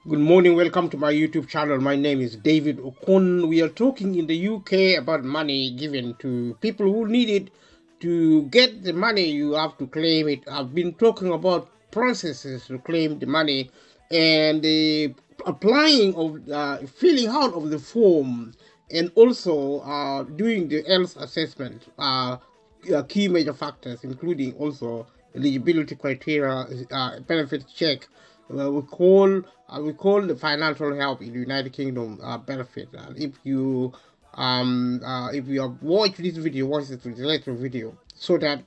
Good morning, welcome to my YouTube channel. My name is David Okon. We are talking in the UK about money given to people who need it. To get the money, you have to claim it. I've been talking about processes to claim the money and the applying of filling out of the form and also doing the health assessment. Key major factors, including also eligibility criteria, benefit check. We call the financial help in the United Kingdom benefit. And if you have watched this video, watch it with the later video so that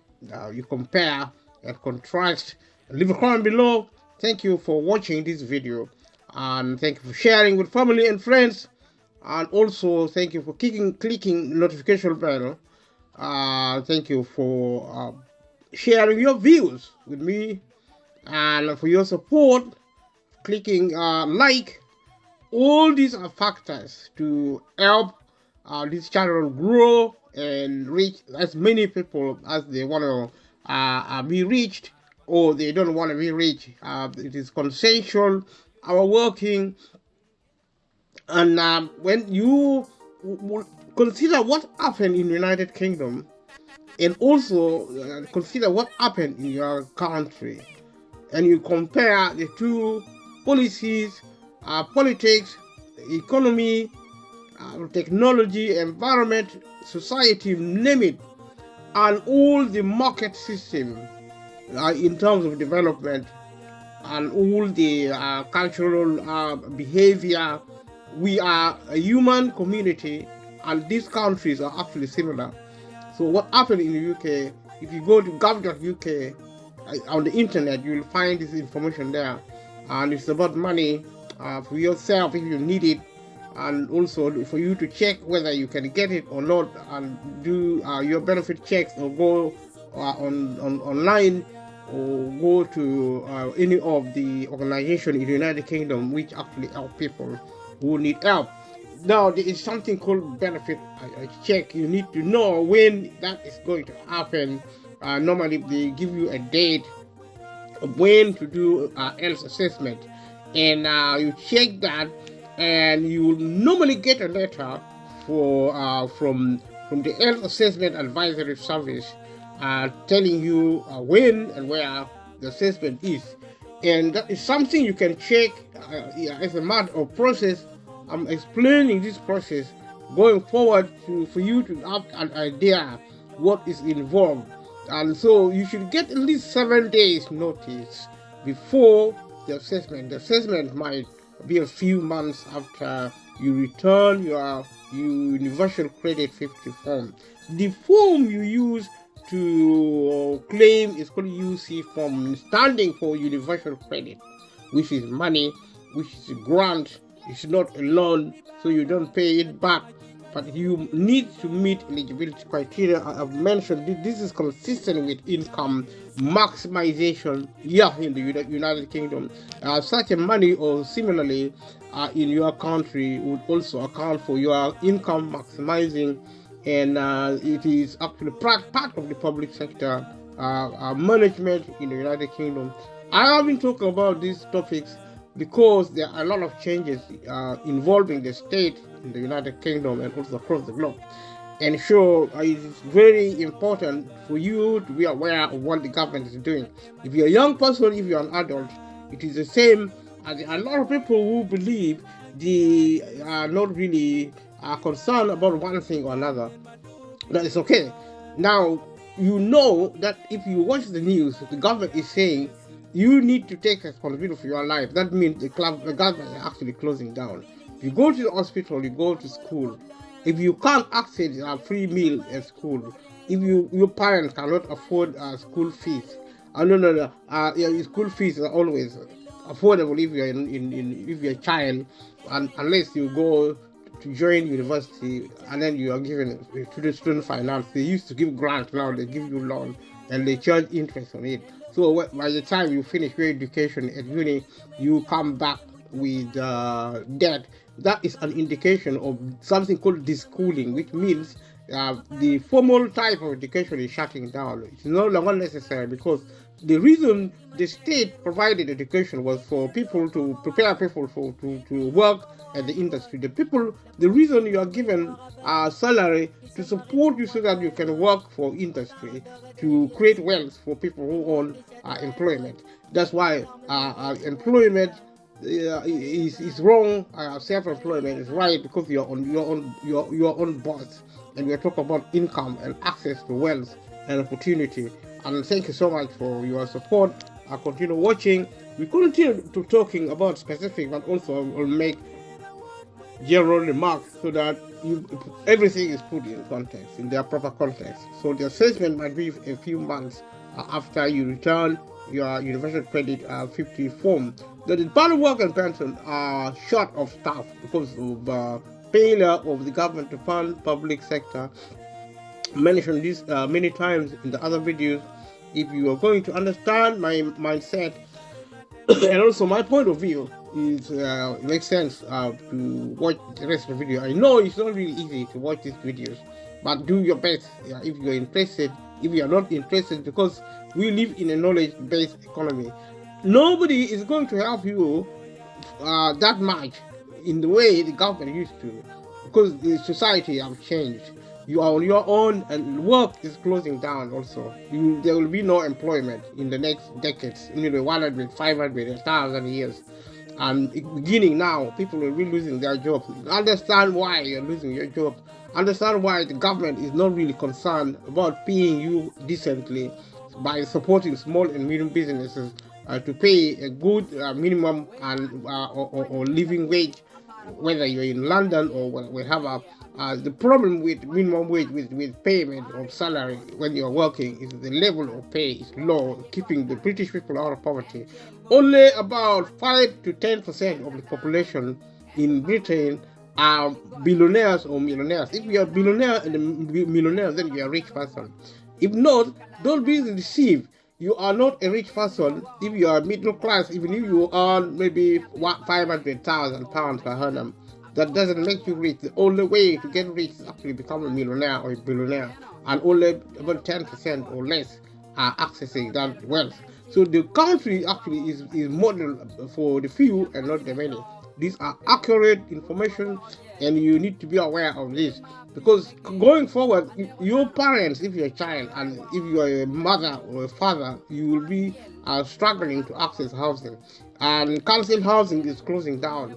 you compare and contrast. Leave a comment below. Thank you for watching this video, and thank you for sharing with family and friends, and also thank you for clicking notification bell. Thank you for sharing your views with me and for your support, clicking like. All these are factors to help this channel grow and reach as many people as they want to be reached, or they don't want to be reached. It is consensual, our working, and when you consider what happened in the United Kingdom, and also consider what happened in your country, and you compare the two policies, politics, economy, technology, environment, society, name it, and all the market system in terms of development and all the cultural behavior. We are a human community, and these countries are actually similar. So what happened in the UK, if you go to gov.uk on the internet, you'll find this information there. And it's about money for yourself if you need it, and also for you to check whether you can get it or not, and do your benefit checks, or go online, or go to any of the organizations in the United Kingdom which actually help people who need help. Now, there is something called benefit check. You need to know when that is going to happen. Normally, they give you a date of when to do health assessment, and you check that, and you will normally get a letter from the health assessment advisory service telling you when and where the assessment is, and that is something you can check as a matter of process. I'm explaining this process going forward for you to have an idea what is involved. And so you should get at least 7 days notice before the assessment. The assessment might be a few months after you return your Universal Credit 50 form. The form you use to claim is called UC form, standing for Universal Credit, which is money, which is a grant. It's not a loan, so you don't pay it back, but you need to meet eligibility criteria. I have mentioned this is consistent with income maximization here in the United Kingdom. Such a money, or similarly in your country, would also account for your income maximizing, and it is actually part of the public sector management in the United Kingdom. I have been talking about these topics because there are a lot of changes involving the state in the United Kingdom and also across the globe. And so it is very important for you to be aware of what the government is doing. If you're a young person, if you're an adult, it is the same as a lot of people who believe they are not really concerned about one thing or another. That is okay. Now, you know that if you watch the news, the government is saying you need to take responsibility for your life. That means the government is actually closing down. If you go to the hospital, you go to school. If you can't access a free meal at school, if your parents cannot afford school fees, no, your school fees are always affordable if you're if you're a child, and unless you go to join university and then you are given student finance. They used to give grants, now they give you loan and they charge interest on it. So by the time you finish your education at uni, you come back with debt. That is an indication of something called deschooling, which means the formal type of education is shutting down. It's no longer necessary because the reason the state provided education was for people to prepare people to work at the industry. The reason you are given a salary to support you so that you can work for industry to create wealth for people who own employment. That's why employment is wrong. Self-employment is right because you're on boss, and we're talking about income and access to wealth and opportunity. And thank you so much for your support. I'll continue watching. We continue to talking about specific, but also will make general remarks so that everything is put in context, in their proper context. So the assessment might be a few months after you return your universal credit 50 form. The Department of Work and Pension are short of staff because of failure of the government to fund public sector. I mentioned this many times in the other videos. If you are going to understand my mindset and also my point of view, it makes sense to watch the rest of the video. I know it's not really easy to watch these videos, but do your best if you're interested. If you are not interested, because we live in a knowledge-based economy, nobody is going to help you that much in the way the government used to, because the society has changed. You are on your own, and work is closing down also. There will be no employment in the next decades, 100, 500, 1,000 years. And beginning now, people will be losing their jobs. Understand why you're losing your job. Understand why the government is not really concerned about paying you decently by supporting small and medium businesses to pay a good minimum and or living wage, whether you're in London or wherever. The problem with minimum wage, with payment of salary when you're working, is the level of pay is low, keeping the British people out of poverty. Only about 5 to 10% of the population in Britain are billionaires or millionaires. If you are a billionaire and a millionaire, then you are a rich person. If not, don't be deceived. You are not a rich person if you are middle class, even if you earn maybe £500,000 per annum. That doesn't make you rich. The only way to get rich is actually become a millionaire or a billionaire, and only about 10% or less are accessing that wealth. So the country actually is modeled for the few and not the many. These are accurate information, and you need to be aware of this, because going forward, your parents, if you're a child, and if you are a mother or a father, you will be struggling to access housing, and council housing is closing down.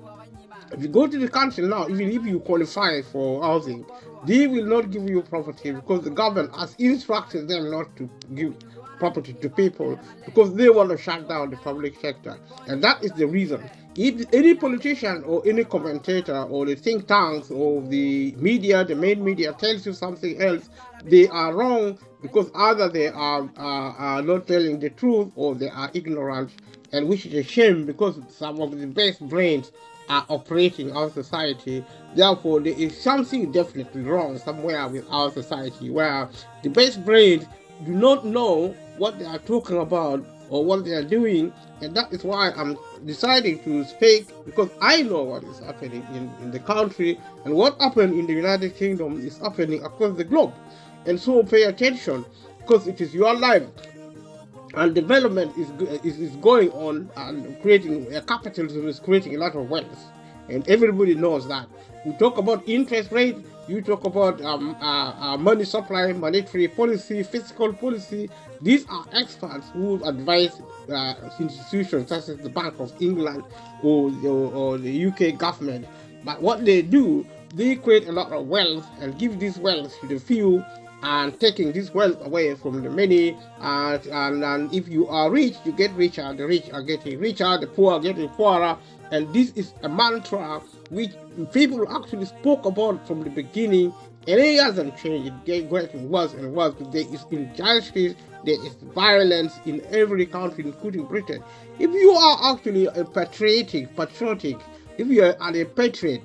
If you go to the council now, even if you qualify for housing, they will not give you property because the government has instructed them not to give property to people because they want to shut down the public sector. And that is the reason. If any politician or any commentator or the think tanks or the media, the main media, tells you something else, they are wrong, because either they are not telling the truth or they are ignorant, and which is a shame, because some of the best brains are operating our society. Therefore, there is something definitely wrong somewhere with our society, where the best brains do not know what they are talking about or what they are doing. And that is why I'm deciding to speak, because I know what is happening in the country, and what happened in the United Kingdom is happening across the globe. And so pay attention, because it is your life. And development is going on, and creating capitalism is creating a lot of wealth, and everybody knows that. We talk about interest rate, you talk about money supply, monetary policy, fiscal policy. These are experts who advise institutions such as the Bank of England or the UK government. But what they do, they create a lot of wealth and give this wealth to the few, and taking this wealth away from the many. And if you are rich, you get richer. The rich are getting richer, the poor are getting poorer. And this is a mantra which people actually spoke about from the beginning, and it hasn't changed. It's getting worse and worse. There is injustice, there is violence in every country, including Britain. If you are actually a patriotic, if you are a patriot,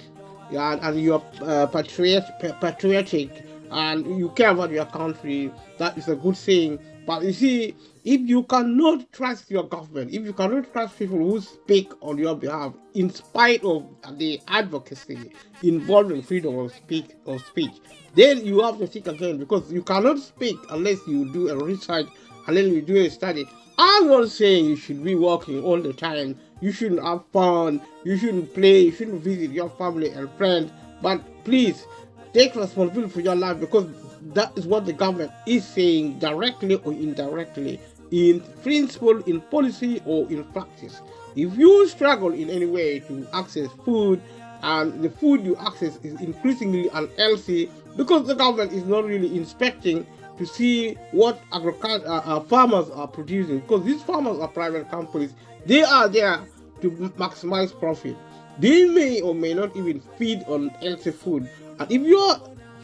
and you are patriotic, and you care about your country, that is a good thing. But you see, if you cannot trust your government, if you cannot trust people who speak on your behalf, in spite of the advocacy involving freedom of speech, then you have to think again, because you cannot speak unless you do a research, unless you do a study. I'm not saying you should be working all the time. You shouldn't have fun. You shouldn't play. You shouldn't visit your family and friends. But please take responsibility for your life, because that is what the government is saying, directly or indirectly, in principle, in policy, or in practice. If you struggle in any way to access food, and the food you access is increasingly unhealthy because the government is not really inspecting to see what farmers are producing, because these farmers are private companies. They are there to maximize profit. They may or may not even feed on healthy food. And if your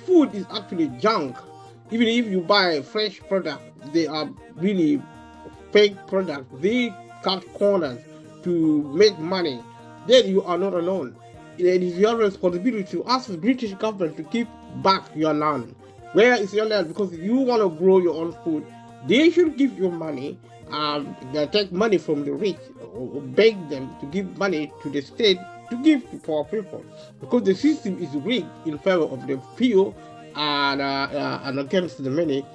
food is actually junk, even if you buy fresh product, they are really fake products. They cut corners to make money. Then you are not alone. It is your responsibility to ask the British government to give back your land. Where is your land? Because if you want to grow your own food, they should give you money. They take money from the rich, or beg them to give money to the state to give to poor people, because the system is rigged in favor of the few and against the many,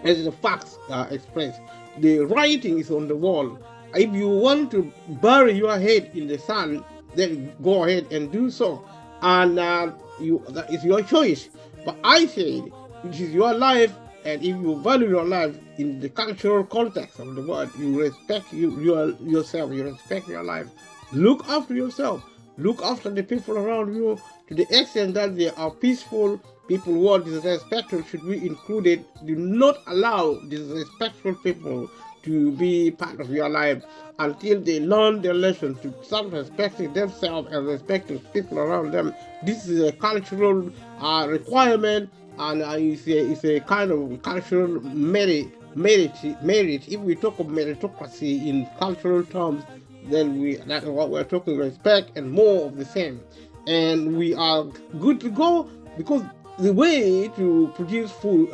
as the facts expressed. The writing is on the wall. If you want to bury your head in the sand, then go ahead and do so, and that is your choice. But I say it is your life, and if you value your life in the cultural context of the world, you respect yourself, you respect your life. Look after yourself. Look after the people around you to the extent that they are peaceful. People who are disrespectful should be included. Do not allow disrespectful people to be part of your life until they learn their lesson to start respecting themselves and respecting people around them. This is a cultural requirement, and it's a kind of cultural merit. If we talk of meritocracy in cultural terms, then that's what we're talking, respect and more of the same. And we are good to go, because the way to produce food,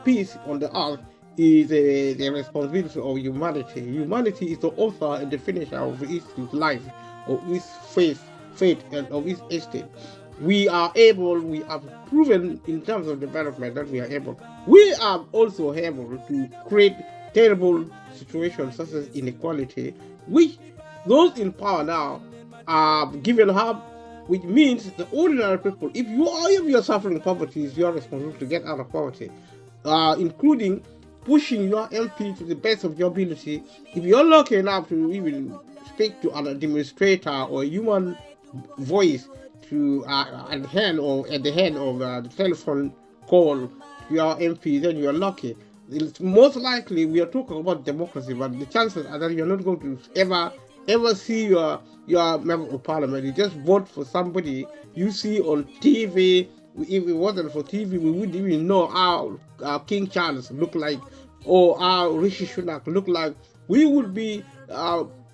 peace on the earth, is the responsibility of humanity. Humanity is the author and the finisher of its life, of its faith, and of its estate. We are able, we have proven in terms of development that we are able. We are also able to create terrible situations such as inequality, which those in power now are given up, which means the ordinary people, if you are suffering poverty, it's your responsibility to get out of poverty, including pushing your MP to the best of your ability. If you're lucky enough to even speak to an administrator or a human voice to at the hand of the telephone call to your MP, then you're lucky. It's most likely we are talking about democracy, but the chances are that you're not going to ever see your member of parliament. You just vote for somebody you see on TV. If it wasn't for TV, we wouldn't even know how King Charles looked like, or how Rishi Sunak looked like. We would be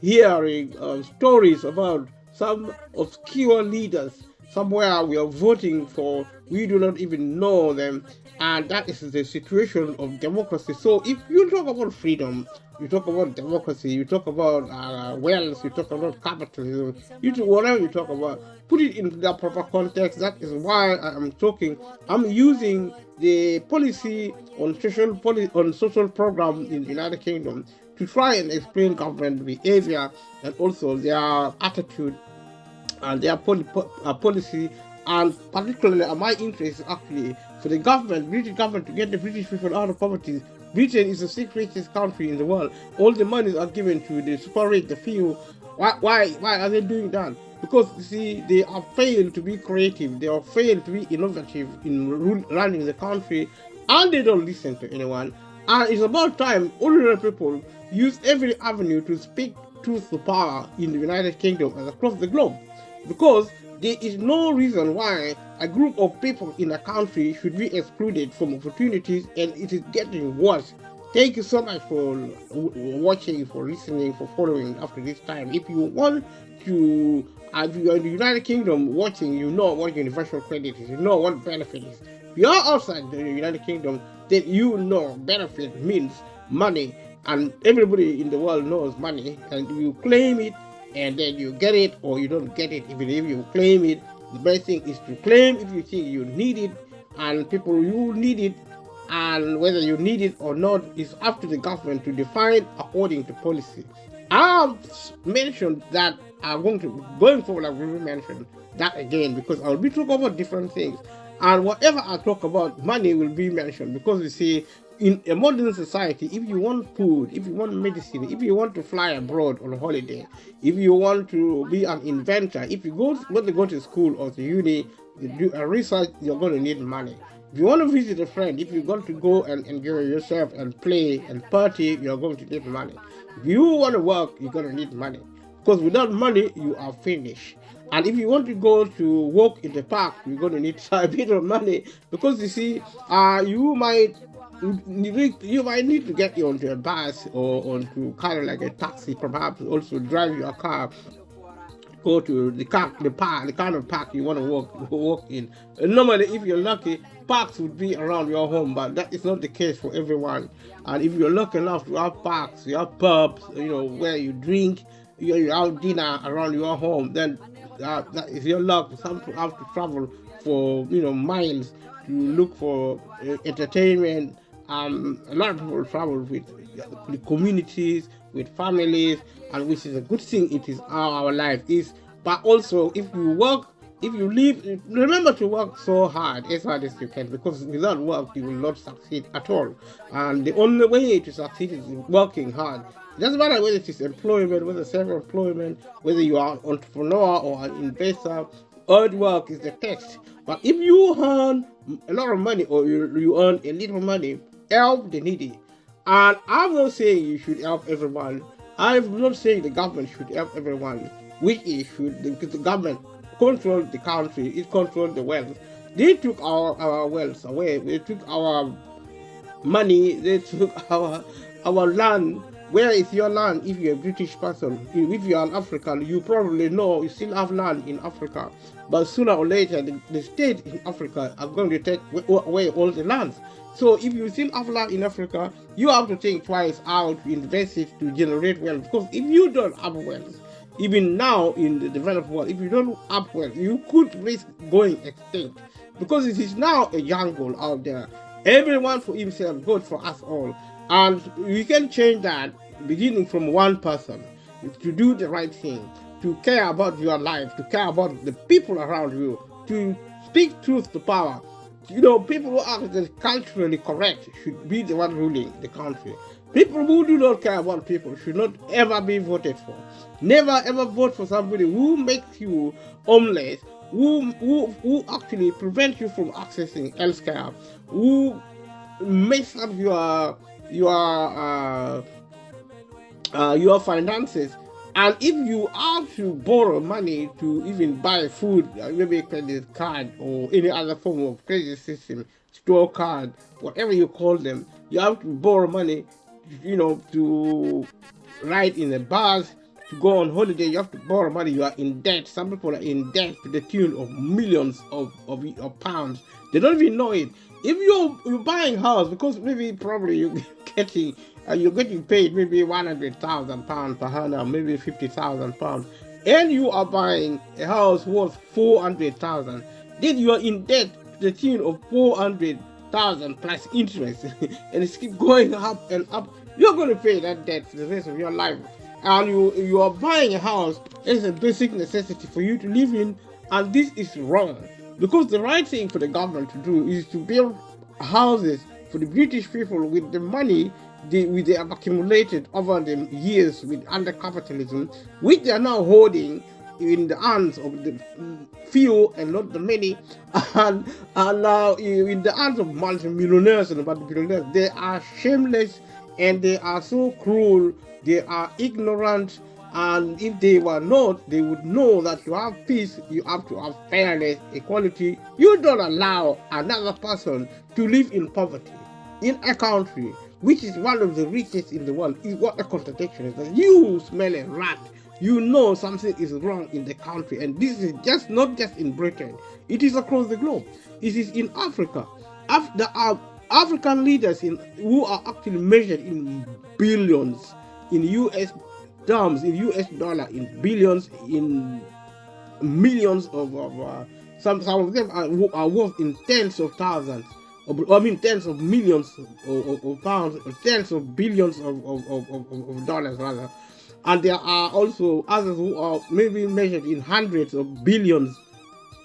hearing stories about some obscure leaders somewhere we are voting for. We do not even know them, and that is the situation of democracy. So if you talk about freedom, you talk about democracy, you talk about wealth, you talk about capitalism, whatever you talk about, put it in the proper context. That is why I'm talking. I'm using the policy on social program in the United Kingdom to try and explain government behavior and also their attitude and their policy, and particularly my interest actually for the British government, to get the British people out of poverty. Britain is the sixth richest country in the world. All the monies are given to the super rich, the few. Why are they doing that? Because you see, they have failed to be creative. They have failed to be innovative in running the country, and they don't listen to anyone. And it's about time ordinary people use every avenue to speak truth to power in the United Kingdom and across the globe, because there is no reason why a group of people in a country should be excluded from opportunities, and it is getting worse. Thank you so much for watching, for listening, for following after this time. If you want to, if you are in the United Kingdom watching, you know what universal credit is, you know what benefit is. If you're outside the United Kingdom, then you know benefit means money, and everybody in the world knows money, and you claim it, and then you get it or you don't get it. Even if you claim it, the best thing is to claim if you think you need it, and people you need it, and whether you need it or not is up to the government to define according to policy. I've mentioned that I'm going forward, I will mention that again because I'll be talking about different things. And whatever I talk about, money will be mentioned because you see, in a modern society, if you want food, if you want medicine, if you want to fly abroad on holiday, if you want to be an inventor, if you want to go to school or to uni, you do a research, you're going to need money. If you want to visit a friend, if you're going to go and enjoy yourself and play and party, you're going to need money. If you want to work, you're going to need money. Because without money, you are finished. And if you want to go to walk in the park, you're going to need a bit of money. Because you see, you might need to get you onto a bus or onto kind of like a taxi, perhaps also drive your car, go to the kind of park you want to walk in. And normally, if you're lucky, parks would be around your home, but that is not the case for everyone. And if you're lucky enough to have parks, you have pubs, where you drink, you have dinner around your home, then that is your luck. Some people have to travel for miles to look for entertainment. A lot of people travel with the communities, with families, and which is a good thing. It is how our life is. But also, if you work, if you live, remember to work so hard as you can, because without work you will not succeed at all. And the only way to succeed is working hard. It doesn't matter whether it is employment, whether self-employment, whether you are an entrepreneur or an investor. Hard work is the test. But if you earn a lot of money or you earn a little money, help the needy. And I'm not saying you should help everyone. I'm not saying the government should help everyone, which is the government control the country, it controls the wealth. They took our wealth away. They took our money. They took our land. Where is your land if you're a British person? If you're an African, you probably know you still have land in Africa. But sooner or later, the state in Africa are going to take away all the lands. So if you still have land in Africa, you have to think twice how to invest it to generate wealth. Because if you don't have wealth, even now in the developed world, if you don't have wealth, you could risk going extinct. Because it is now a jungle out there. Everyone for himself, God for us all. And we can change that beginning from one person, to do the right thing, to care about your life, to care about the people around you, to speak truth to power. People who are culturally correct should be the one ruling the country. People who do not care about people should not ever be voted for. Never ever vote for somebody who makes you homeless, who actually prevents you from accessing healthcare, who makes up your finances. And if you have to borrow money to even buy food, maybe a credit card or any other form of credit system, store card, whatever you call them, you have to borrow money, to ride in a bus, to go on holiday. You have to borrow money. You are in debt. Some people are in debt to the tune of millions of pounds. They don't even know it. If you're buying a house, because probably you're getting paid maybe £100,000 per annum, maybe £50,000, and you are buying a house worth £400,000, then you are in debt to the tune of £400,000 plus interest, and it's keep going up and up. You're going to pay that debt for the rest of your life. And you are buying a house as a basic necessity for you to live in, and this is wrong. Because the right thing for the government to do is to build houses for the British people with the money they have accumulated over the years under capitalism, which they are now holding in the hands of the few and not the many, and now in the hands of multi-millionaires and multi-billionaires. They are shameless and they are so cruel, they are ignorant. And if they were not, they would know that to have peace, you have to have fairness, equality. You don't allow another person to live in poverty in a country which is one of the richest in the world. Is what a contradiction is. You smell a rat, you know something is wrong in the country. And this is just not just in Britain, it is across the globe. It is in Africa. There are African leaders who are actually measured in billions, in US terms, in US dollar, in billions, in millions of some of them are worth in tens of thousands, tens of millions of pounds, or tens of billions of dollars rather. And there are also others who are maybe measured in hundreds of billions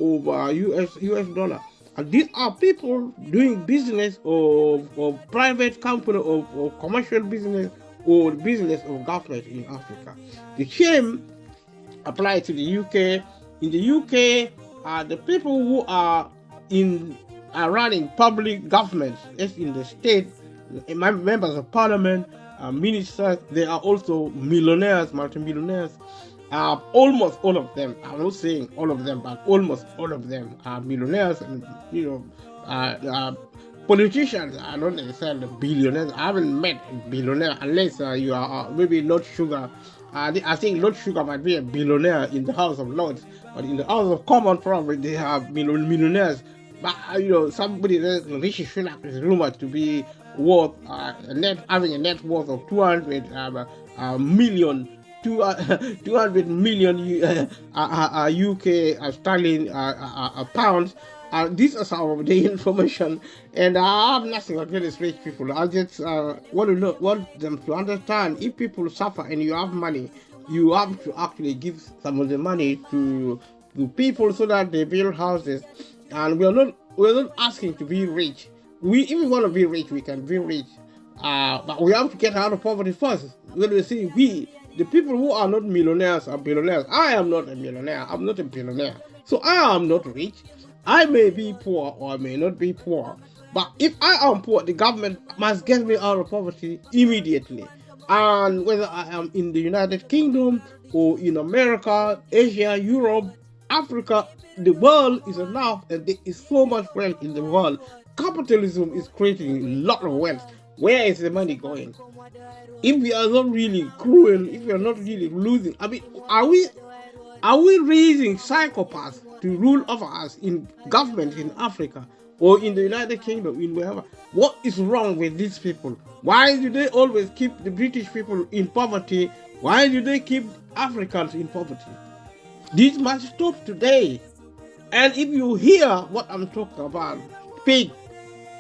of US dollar. And these are people doing business or private company or commercial business or business of government in Africa. The same applies to the UK. In the UK, the people who are running public governments, as in the state, members of parliament, ministers, they are also millionaires, multimillionaires. Almost all of them, I'm not saying all of them, but almost all of them are millionaires. And politicians are not necessarily billionaires. I haven't met a billionaire unless you are maybe Lord Sugar. I think Lord Sugar might be a billionaire in the House of Lords, but in the House of Commons probably they have millionaires. But somebody like Rishi Sunak is rumored to be worth having a net worth of 200 million. 200 million UK sterling pounds. These are some of the information, and I have nothing against rich people. I just want them to understand, if people suffer and you have money, you have to actually give some of the money to people so that they build houses. And we're not asking to be rich. If we want to be rich, we can be rich, but we have to get out of poverty first. When we say the people who are not millionaires are billionaires. I am not a millionaire. I'm not a billionaire. So I am not rich. I may be poor or I may not be poor. But if I am poor, the government must get me out of poverty immediately. And whether I am in the United Kingdom or in America, Asia, Europe, Africa, the world is enough, and there is so much wealth in the world. Capitalism is creating a lot of wealth. Where is the money going? If we are not really cruel, if we are not really losing, are we raising psychopaths to rule over us in government in Africa or in the United Kingdom, in wherever? What is wrong with these people? Why do they always keep the British people in poverty? Why do they keep Africans in poverty? This must stop today. And if you hear what I'm talking about, speak.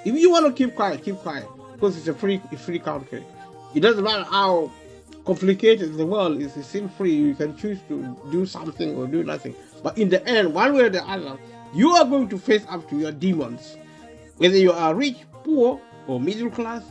If you want to keep quiet, because it's a free country. It doesn't matter how complicated the world is, it's still free. You can choose to do something or do nothing. But in the end, one way or the other, you are going to face up to your demons. Whether you are rich, poor, or middle class,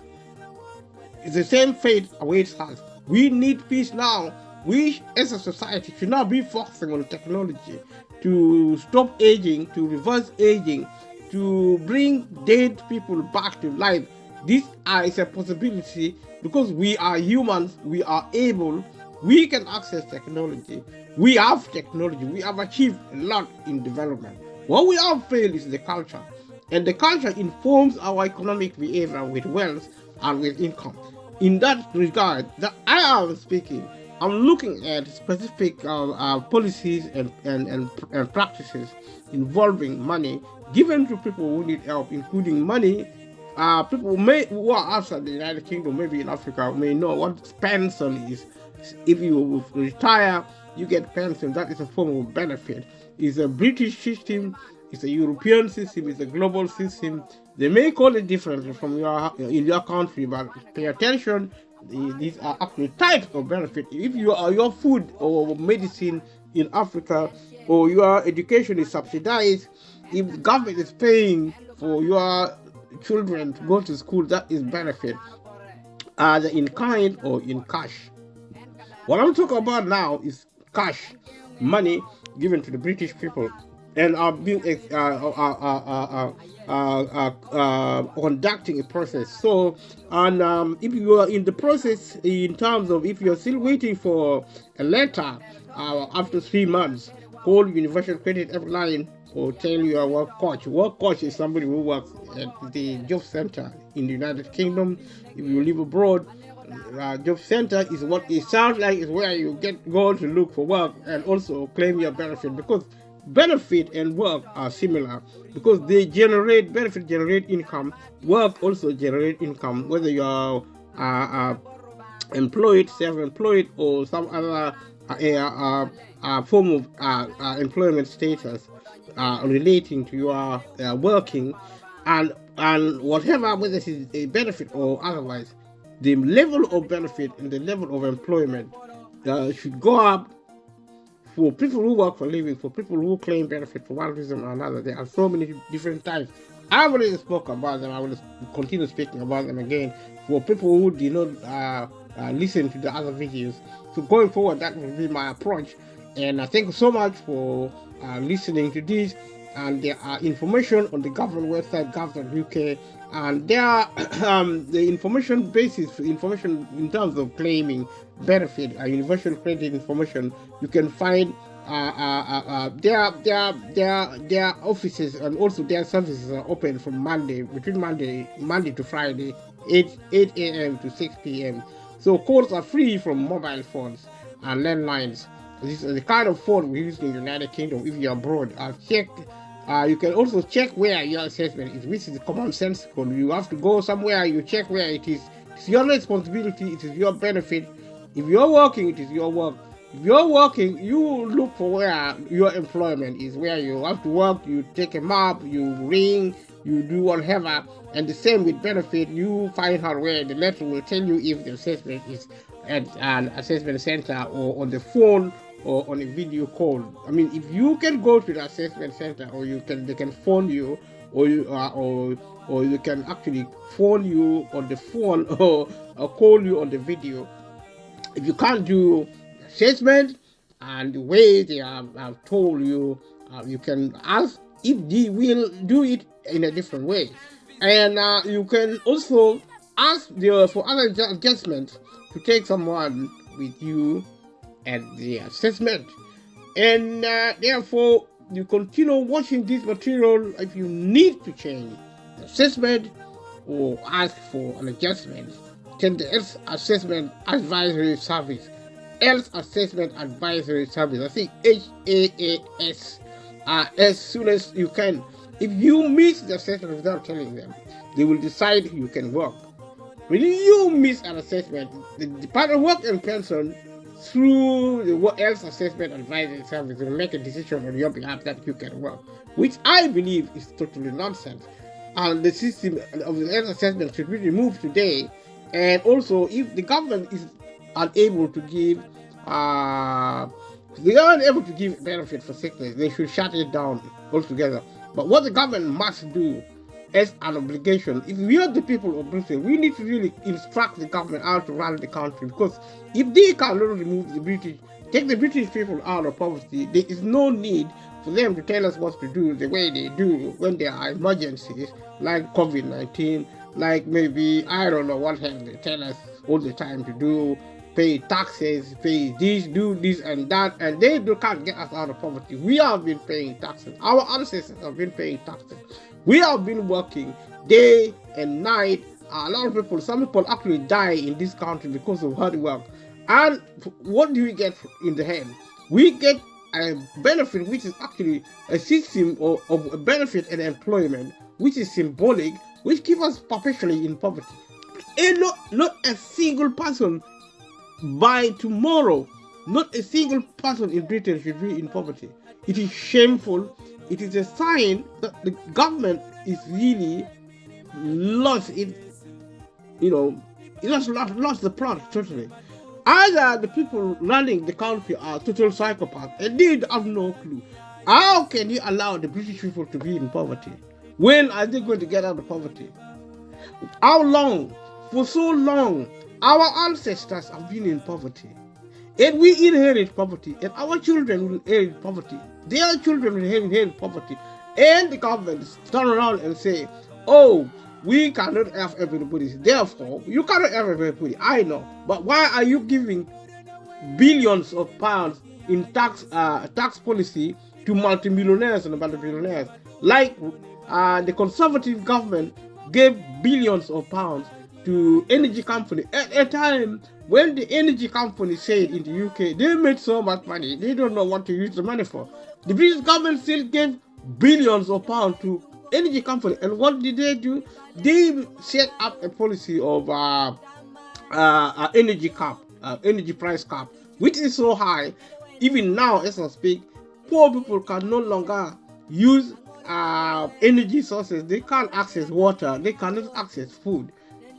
it's the same fate awaits us. We need peace now. We as a society should not be focusing on technology to stop aging, to reverse aging, to bring dead people back to life. This is a possibility because we are humans, we are able, we can access technology. We have technology, we have achieved a lot in development. What we have failed is the culture. And the culture informs our economic behavior with wealth and with income. In that regard, that I am speaking, I'm looking at specific policies and practices involving money given to people who need help, including money. People who are outside the United Kingdom, maybe in Africa, may know what pension is. If you retire, you get pension. That is a form of benefit. It's a British system, it's a European system, it's a global system. They may call it differently from in your country, but pay attention. These are actually types of benefit. If your food or medicine in Africa or your education is subsidized, if the government is paying for your children to go to school, that is benefit, either in kind or in cash. What I'm talking about now is cash, money given to the British people, and are being conducting a process. So, and if you are in the process, in terms of if you're still waiting for a letter after 3 months, call Universal Credit Line or tell your work coach. Work coach is somebody who works at the job center in the United Kingdom. If you live abroad, Job center is what it sounds like is where you go to look for work and also claim your benefit, because benefit and work are similar, because they generate income. Work also generate income, whether you are employed, self-employed, or some other form of employment status relating to your working, and whatever, whether it is a benefit or otherwise, the level of benefit and the level of employment should go up for people who work for a living, for people who claim benefit for one reason or another. There are so many different types. I've already spoke about them. I will continue speaking about them again for people who did not listen to the other videos. So going forward, that will be my approach. And I thank you so much for listening to this. And there are information on the government website, gov.uk, and there are the information basis for information in terms of claiming benefit, universal credit information. You can find their offices, and also their services are open from Monday to Friday, 8 a.m. to 6 p.m. So calls are free from mobile phones and landlines. This is the kind of phone we use in the United Kingdom. If you're abroad, you can also check where your assessment is, which is common sense. You have to go somewhere, you check where it is. It's your responsibility, it is your benefit. If you're working, it is your work. If you're working, you look for where your employment is, where you have to work. You take a map, you ring, you do whatever. And the same with benefit, you find out where the letter will tell you if the assessment is at an assessment center or on the phone or on a video call. I mean, if you can go to the assessment center, or they can phone you, or you can actually phone you on the phone or call you on the video. If you can't do assessment and the way they have told you, you can ask if they will do it in a different way. And you can also ask for other adjustments to take someone with you at the assessment. And therefore, you continue watching this material. If you need to change the assessment or ask for an adjustment, take the Health Assessment Advisory Service. Health Assessment Advisory Service. I think HAAS. As soon as you can. If you miss the assessment without telling them, they will decide you can work. When you miss an assessment, the Department of Work and Pension, through the Health Assessment Advisory Service, will make a decision on your behalf that you can work, which I believe is totally nonsense. And the system of the health assessment should be removed today. And also, if the government is unable to give, they are unable to give benefit for sickness, they should shut it down altogether. But what the government must do as an obligation, if we are the people of Britain, we need to really instruct the government how to run the country, because if they cannot remove take the British people out of poverty, there is no need for them to tell us what to do the way they do when there are emergencies like COVID-19, like maybe, I don't know what else they tell us all the time to do, pay taxes, pay this, do this and that, and they can't get us out of poverty. We have been paying taxes. Our ancestors have been paying taxes. We have been working day and night. A lot of people, some people actually die in this country because of hard work. And what do we get in the end? We get a benefit which is actually a system of a benefit and employment, which is symbolic, which keeps us perpetually in poverty. And not a single person by tomorrow, not a single person in Britain should be in poverty. It is shameful. It is a sign that the government is really lost it. It has lost the plot totally. Either the people running the country are total psychopaths and they have no clue. How can you allow the British people to be in poverty? When are they going to get out of poverty? How long? For so long, our ancestors have been in poverty. And we inherit poverty, and our children will inherit poverty. Their children will inherit poverty. And the government turn around and say, oh, we cannot have everybody. Therefore, you cannot have everybody. I know. But why are you giving billions of pounds in tax policy to multimillionaires and multimillionaires? Like the Conservative government gave billions of pounds to energy company. At a time when the energy company said in the UK they made so much money, they don't know what to use the money for. The British government still gave billions of pounds to energy company, and what did they do? They set up a policy of energy cap, energy price cap, which is so high. Even now, as I speak, poor people can no longer use energy sources. They can't access water. They cannot access food.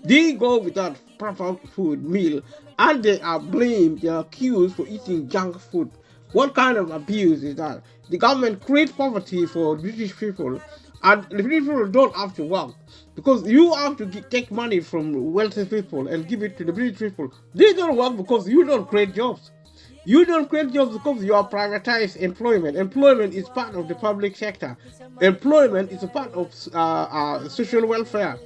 They go without proper food, meal, and they are blamed, they are accused for eating junk food. What kind of abuse is that? The government creates poverty for British people, and the British people don't have to work because you have to take money from wealthy people and give it to the British people. They don't work because you don't create jobs. You don't create jobs because you are privatized employment. Employment is part of the public sector. Employment is a part of social welfare.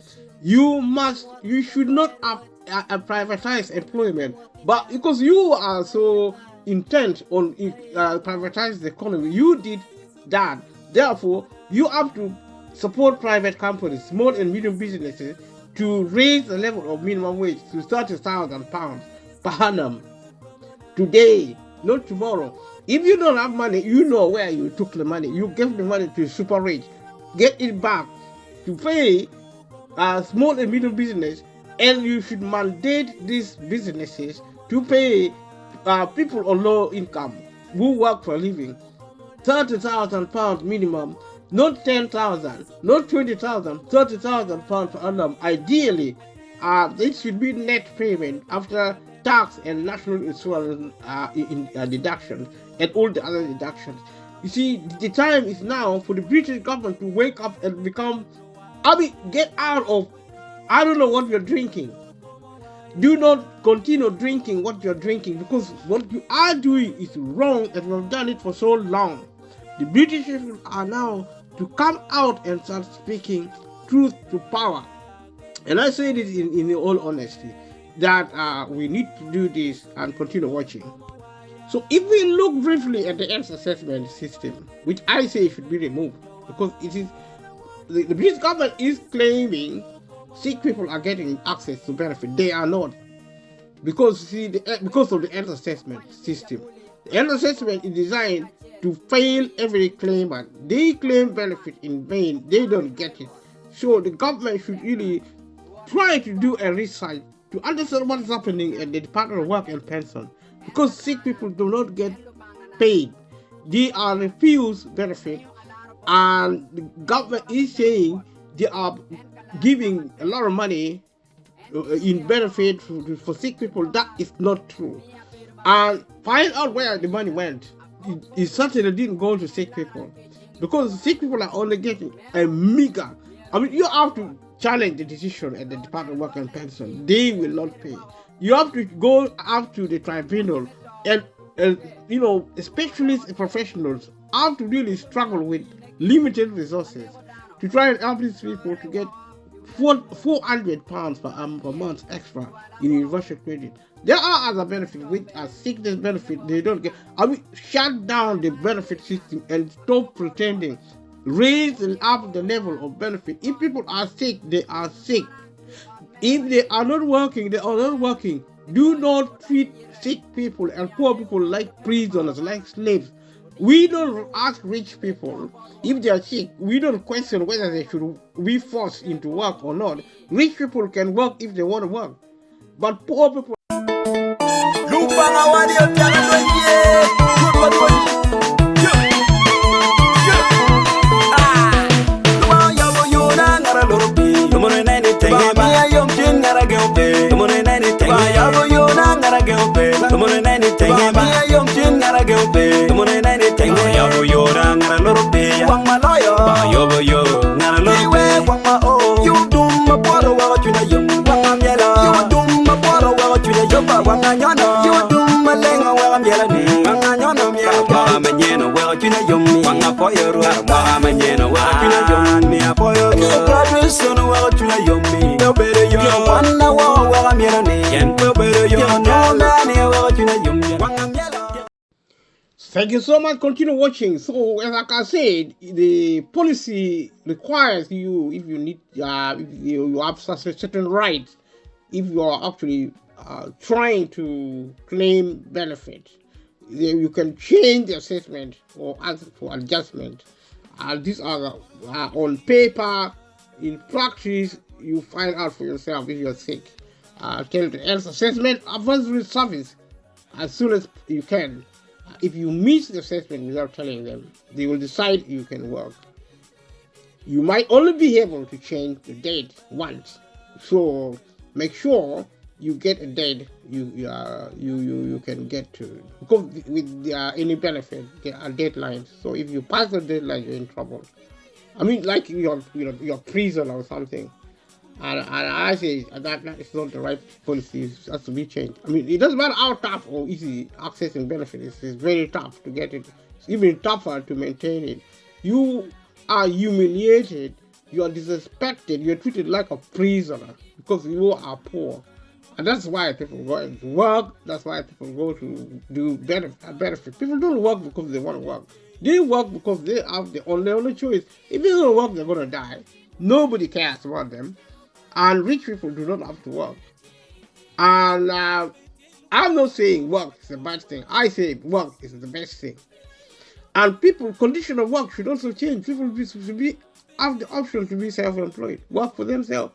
You should not have a privatized employment, but because you are so intent on privatize the economy, you did that. Therefore, you have to support private companies, small and medium businesses, to raise the level of minimum wage to £30,000 per annum. Today, not tomorrow. If you don't have money, you know where you took the money. You gave the money to super rich. Get it back to pay small and medium business, and you should mandate these businesses to pay people on low income who work for a living £30,000 minimum, not 10,000, not 20,000, £30,000 per annum. Ideally, this should be net payment after tax and national insurance deductions and all the other deductions. You see, the time is now for the British government to wake up and get out of, I don't know what you're drinking. Do not continue drinking what you're drinking, because what you are doing is wrong and you have done it for so long. The British people are now to come out and start speaking truth to power. And I say this in all honesty, that we need to do this and continue watching. So if we look briefly at the health assessment system, which I say should be removed, because it is the British government is claiming sick people are getting access to benefit. They are not, because because of the health assessment system. The health assessment is designed to fail every claimant. They claim benefit in vain. They don't get it. So the government should really try to do a research to understand what is happening at the Department of Work and Pension, because sick people do not get paid. They are refused benefit, and the government is saying they are giving a lot of money in benefit for sick people. That is not true. And find out where the money went. It certainly didn't go to sick people, because sick people are only getting a meager. You have to challenge the decision at the Department of Work and Pension. They will not pay. You have to go up to the tribunal, and specialist professionals have to really struggle with limited resources to try and help these people to get £400 per month extra in universal credit. There are other benefits which are sickness benefit they don't get. Shut down the benefit system and stop pretending. Raise up the level of benefit. If people are sick, they are sick. If they are not working, they are not working. Do not treat sick people and poor people like prisoners, like slaves. We don't ask rich people if they are sick. We don't question whether they should be forced into work or not. Rich people can work if they want to work, but poor people. Thank you so much. Continue watching. So, like I said, the policy requires you, if you need, if you have certain rights if you are actually trying to claim benefit. You can change the assessment or ask for adjustment. These are on paper. In practice, you find out for yourself if you're sick. Tell the health assessment advisory service as soon as you can. If you miss the assessment without telling them, they will decide you can work. You might only be able to change the date once, so make sure you get a date you can get to, because with any benefit there are deadlines. So if you pass the deadline, you're in trouble. I mean, like you're prison or something. And I say that is not the right policy. It has to be changed. I mean, it doesn't matter how tough or easy accessing benefits. It's very tough to get it. It's even tougher to maintain it. You are humiliated. You are disrespected. You're treated like a prisoner because you are poor. And that's why people go to work. That's why people go to do benefit. People don't work because they want to work. They work because they have the only choice. If they don't work, they're going to die. Nobody cares about them. And rich people do not have to work. And I'm not saying work is a bad thing. I say work is the best thing. And people, condition of work should also change. People should have the option to be self-employed, work for themselves.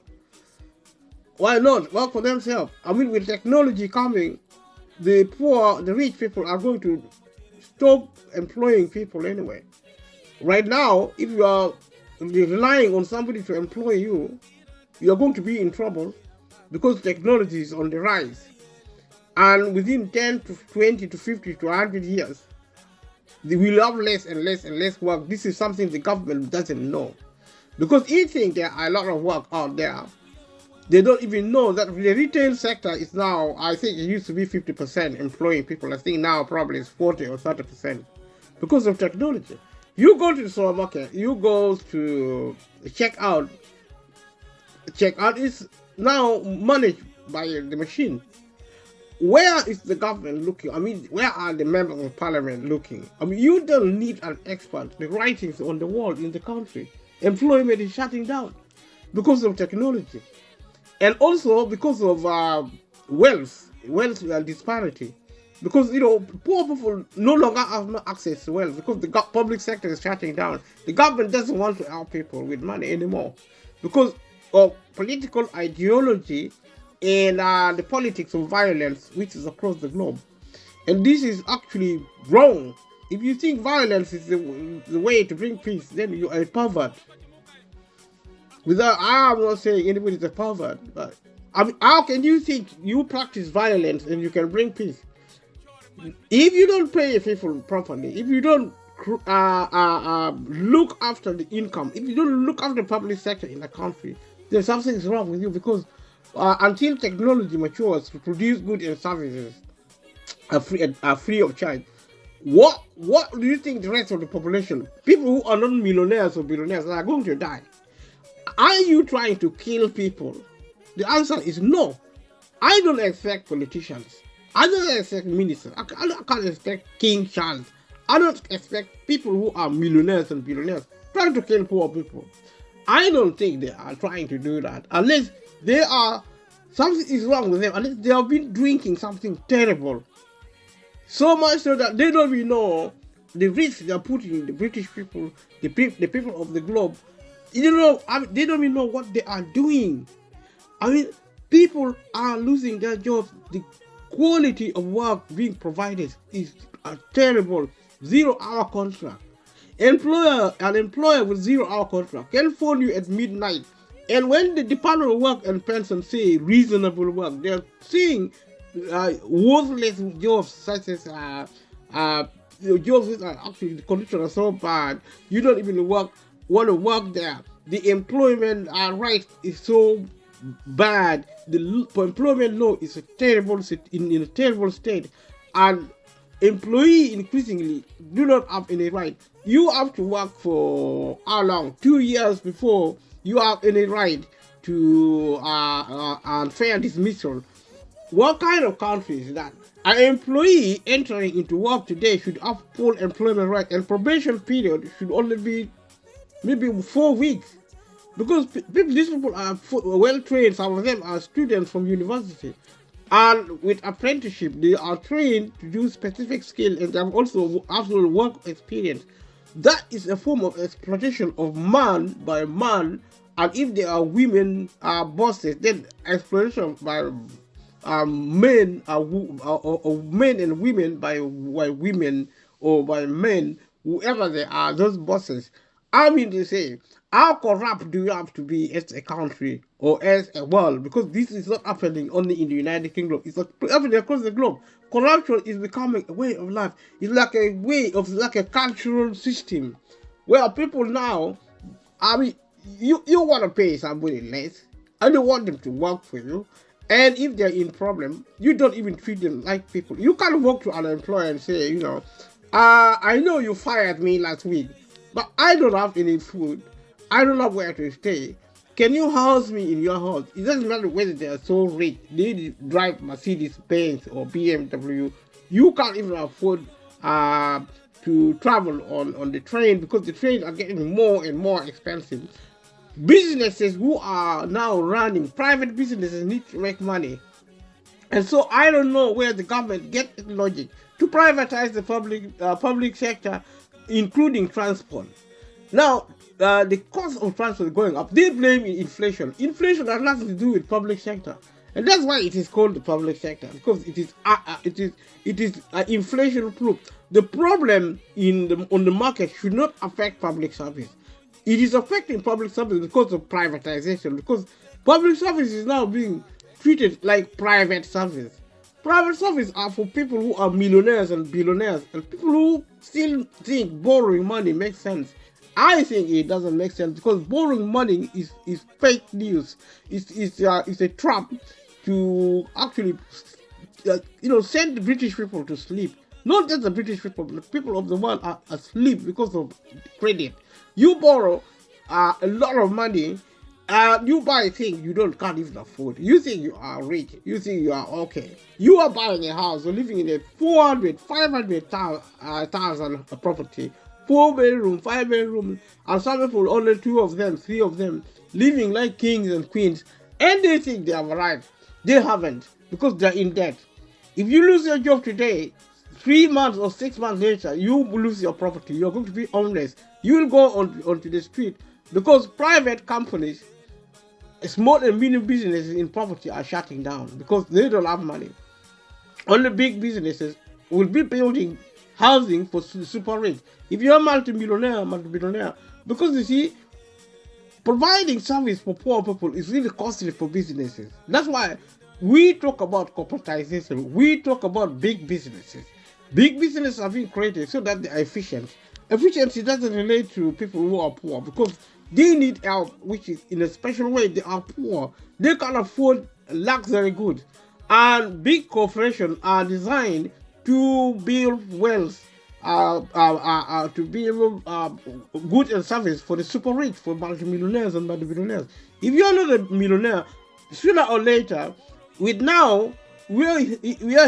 Why not work for themselves? I mean, with technology coming, the poor, the rich people are going to stop employing people anyway. Right now, if you are relying on somebody to employ you, you are going to be in trouble because technology is on the rise. And within 10 to 20 to 50 to 100 years, they will have less and less and less work. This is something the government doesn't know. Because you think there are a lot of work out there, they don't even know that the retail sector is now, I think it used to be 50% employing people. I think now probably it's 40 or 30% because of technology. You go to the supermarket, you go to checkout is now managed by the machine. Where is the government looking? I mean, where are the members of parliament looking? I mean, you don't need an expert. The writings on the wall in the country. Employment is shutting down because of technology. And also because of wealth disparity. Because, poor people no longer have access to wealth because the public sector is shutting down. The government doesn't want to help people with money anymore because of political ideology and the politics of violence which is across the globe. And this is actually wrong. If you think violence is the way to bring peace, then you are a pervert. I'm not saying anybody is a pervert, but how can you think you practice violence and you can bring peace? If you don't pay people properly, if you don't look after the income, if you don't look after the public sector in the country, then something is wrong with you because until technology matures to produce goods and services are free of charge, what do you think the rest of the population, people who are not millionaires or billionaires, are going to die? Are you trying to kill people? The answer is no. I don't expect politicians. I don't expect ministers. I can't expect King Charles. I don't expect people who are millionaires and billionaires trying to kill poor people. I don't think they are trying to do that. Unless something is wrong with them. Unless they have been drinking something terrible. So much so that they don't even know the risk they are putting the British people, the people of the globe. They don't even know what they are doing. I mean, people are losing their jobs. The quality of work being provided is terrible. 0-hour contract. An employer with 0-hour contract can phone you at midnight. And when the Department of Work and Pension say reasonable work, they're saying worthless jobs such as jobs which are actually the conditions are so bad you don't even want to work there. The employment right is so bad. The employment law is in a terrible state, and employees increasingly do not have any right. You have to work for how long? 2 years before you have any right to unfair dismissal. What kind of country is that? An employee entering into work today should have full employment right, and probation period should only be maybe 4 weeks. because these people are well trained. Some of them are students from university, and with apprenticeship, they are trained to do specific skill, and they have also actual work experience. That is a form of exploitation of man by man, and if there are women bosses, then exploitation by men or men and women by women or by men, whoever they are, those bosses. I mean to say, how corrupt do you have to be as a country or as a world? Because this is not happening only in the United Kingdom, it's happening across the globe. Corruption is becoming a way of life. It's like a way of, like a cultural system where people now, I mean, you want to pay somebody less and you want them to work for you. And if they're in problem, you don't even treat them like people. You can't walk to an employer and say, I know you fired me last week, but I don't have any food. I don't have where to stay. Can you house me in your house? It doesn't matter whether they are so rich. They drive Mercedes Benz or BMW. You can't even afford to travel on the train, because the trains are getting more and more expensive. Businesses who are now running, private businesses, need to make money. And so I don't know where the government gets the logic to privatize the public sector, including transport. Now, the cost of transport is going up. They blame inflation. Inflation has nothing to do with public sector, and that's why it is called the public sector, because it is inflation proof. The problem on the market should not affect public service. It is affecting public service because of privatization, because public service is now being treated like private service. Private service are for people who are millionaires and billionaires, and people who still think borrowing money makes sense. I think it doesn't make sense, because borrowing money is fake news. It's a trap to actually send the British people to sleep. Not just the British people, but the people of the world are asleep because of credit. You borrow a lot of money, you buy a thing you can't even afford. You think you are rich. You think you are okay. You are buying a house or living in a 500,000 property, 4-bedroom, 5-bedroom, and some people only 2 of them, 3 of them, living like kings and queens, and they think they have arrived. They haven't, because they're in debt. If you lose your job today, 3 months or 6 months later, you lose your property. You're going to be homeless. You will go onto the street, because private companies, small and medium businesses in property are shutting down because they don't have money. Only big businesses will be building housing for super rich. If you're a multi-billionaire, because you see, providing service for poor people is really costly for businesses. That's why we talk about corporatization. We talk about big businesses. Big businesses are being created so that they are efficient. Efficiency doesn't relate to people who are poor, because they need help, which is in a special way. They are poor. They can't afford luxury goods. And big corporations are designed to build wealth, to build goods and service for the super rich, for multi-millionaires and multi-billionaires. If you're not a millionaire, sooner or later, we are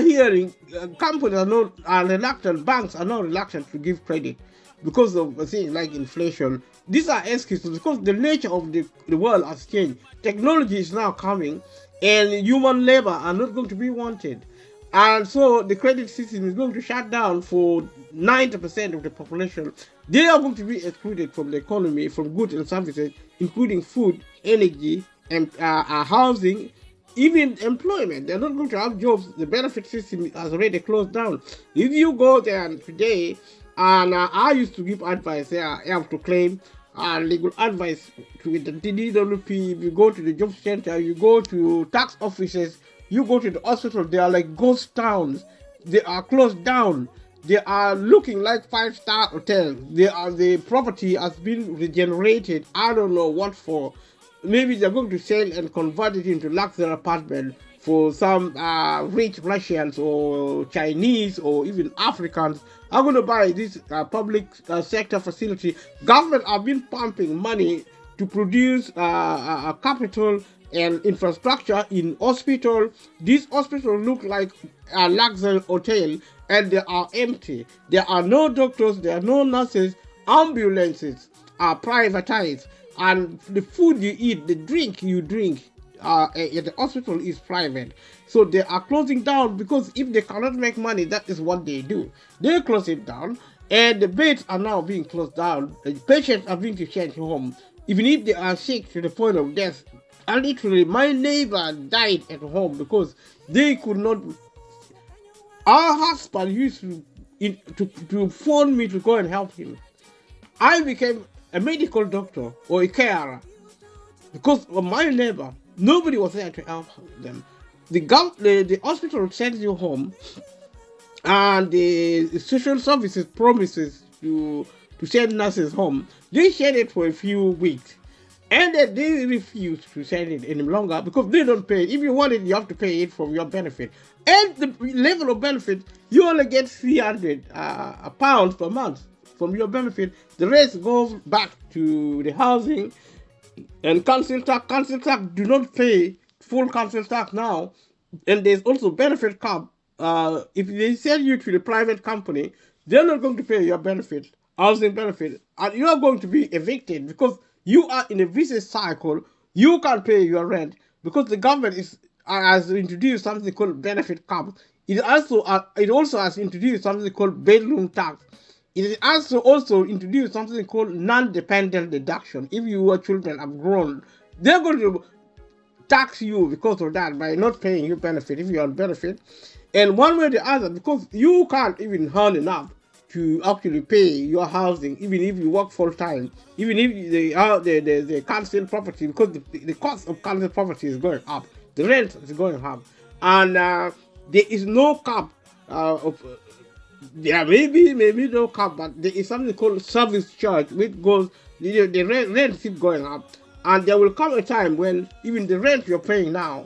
hearing companies are reluctant, banks are not reluctant to give credit because of things like inflation. These are excuses, because the nature of the world has changed. Technology is now coming, and human labor are not going to be wanted. And so the credit system is going to shut down for 90% of the population. They are going to be excluded from the economy, from goods and services, including food, energy, and housing, even employment. They're not going to have jobs. The benefit system has already closed down. If you go there today, and I used to give advice there, I have to claim legal advice to the DWP. If you go to the job center, you go to tax offices, you go to the hospital, they are like ghost towns. They are closed down. They are looking like 5-star hotels. The property has been regenerated. I don't know what for. Maybe they're going to sell and convert it into luxury apartment for some rich Russians or Chinese or even Africans are going to buy this public sector facility. Government have been pumping money to produce capital and infrastructure in hospital. These hospitals look like a luxury hotel, and they are empty. There are no doctors, there are no nurses. Ambulances are privatized. and the food you eat, the drink you drink at the hospital is private. So they are closing down because if they cannot make money, that is what they do. They close it down, and the beds are now being closed down. The patients are being to change home, even if they are sick to the point of death. And literally, my neighbor died at home because they could not. Our husband used to phone me to go and help him. I became a medical doctor or a carer because of my neighbor. Nobody was there to help them. The hospital sends you home, and the social services promises to send nurses home. They send it for a few weeks, and then they refuse to send it any longer because they don't pay. If you want it, you have to pay it from your benefit. And the level of benefit, you only get 300 pounds per month from your benefit. The rest goes back to the housing and council tax. Council tax do not pay full council tax now, and there's also benefit cap. If they send you to the private company, they're not going to pay your benefit, housing benefit, and you are going to be evicted because you are in a vicious cycle. You can't pay your rent because the government has introduced something called benefit cap. It also has introduced something called bedroom tax. It has also introduced something called non-dependent deduction. If your children have grown, they're going to tax you because of that by not paying you benefit if you're on benefit. And one way or the other, because you can't even earn enough to actually pay your housing, even if you work full time, even if the council property, because the cost of council property is going up, the rent is going up, and there is no cap of. Yeah, maybe no cap, but there is something called service charge, which goes the rent keeps going up, and there will come a time when even the rent you're paying now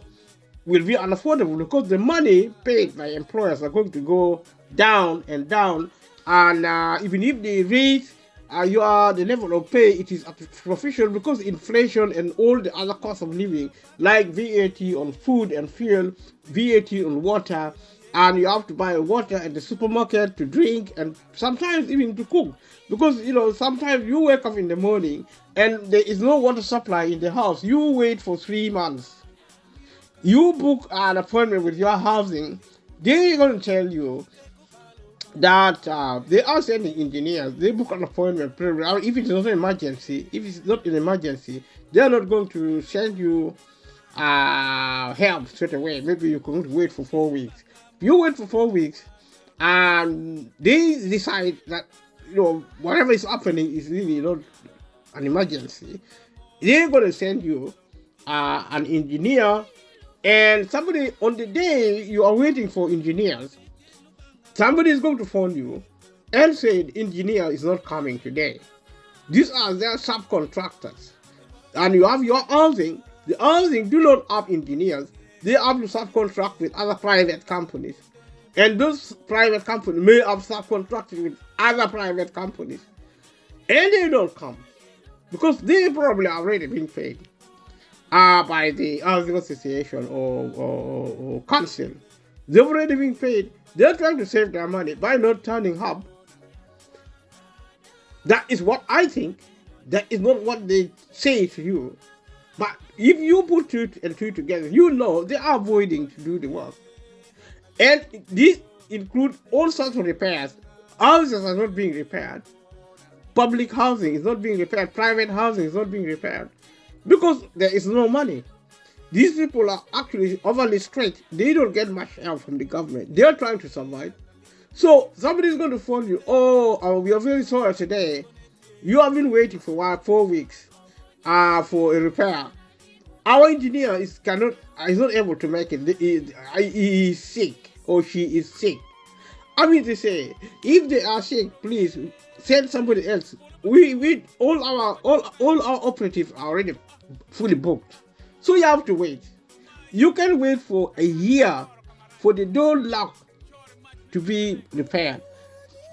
will be unaffordable because the money paid by employers are going to go down and down, and even if they raise the level of pay, it is artificial because inflation and all the other costs of living, like VAT on food and fuel, VAT on water, and you have to buy water at the supermarket to drink and sometimes even to cook, because sometimes you wake up in the morning and there is no water supply in the house. You wait for 3 months. You book an appointment with your housing, they're going to tell you that they are sending engineers. They book an appointment. If it's not an emergency, they're not going to send you help straight away. Maybe you can wait for 4 weeks. You wait for 4 weeks, and they decide that whatever is happening is really not an emergency. They're going to send you an engineer, and somebody on the day you are waiting for engineers, somebody is going to phone you and say the engineer is not coming today. These are their subcontractors, and you have your housing. The housing do not have engineers. They have to subcontract with other private companies. And those private companies may have subcontracted with other private companies. And they don't come because they probably already been paid by the housing association or council. They've already been paid. They're trying to save their money by not turning up. That is what I think. That is not what they say to you. But if you put two and two together, they are avoiding to do the work. And this includes all sorts of repairs. Houses are not being repaired. Public housing is not being repaired. Private housing is not being repaired. Because there is no money. These people are actually overly stretched. They don't get much help from the government. They are trying to survive. So somebody is going to phone you. Oh, we are very sorry today. You have been waiting for 4 weeks for a repair. Our engineer is not able to make it. He is sick or she is sick. I mean to say, if they are sick, please send somebody else. We all our operatives are already fully booked. So you have to wait. You can wait for a year for the door lock to be repaired.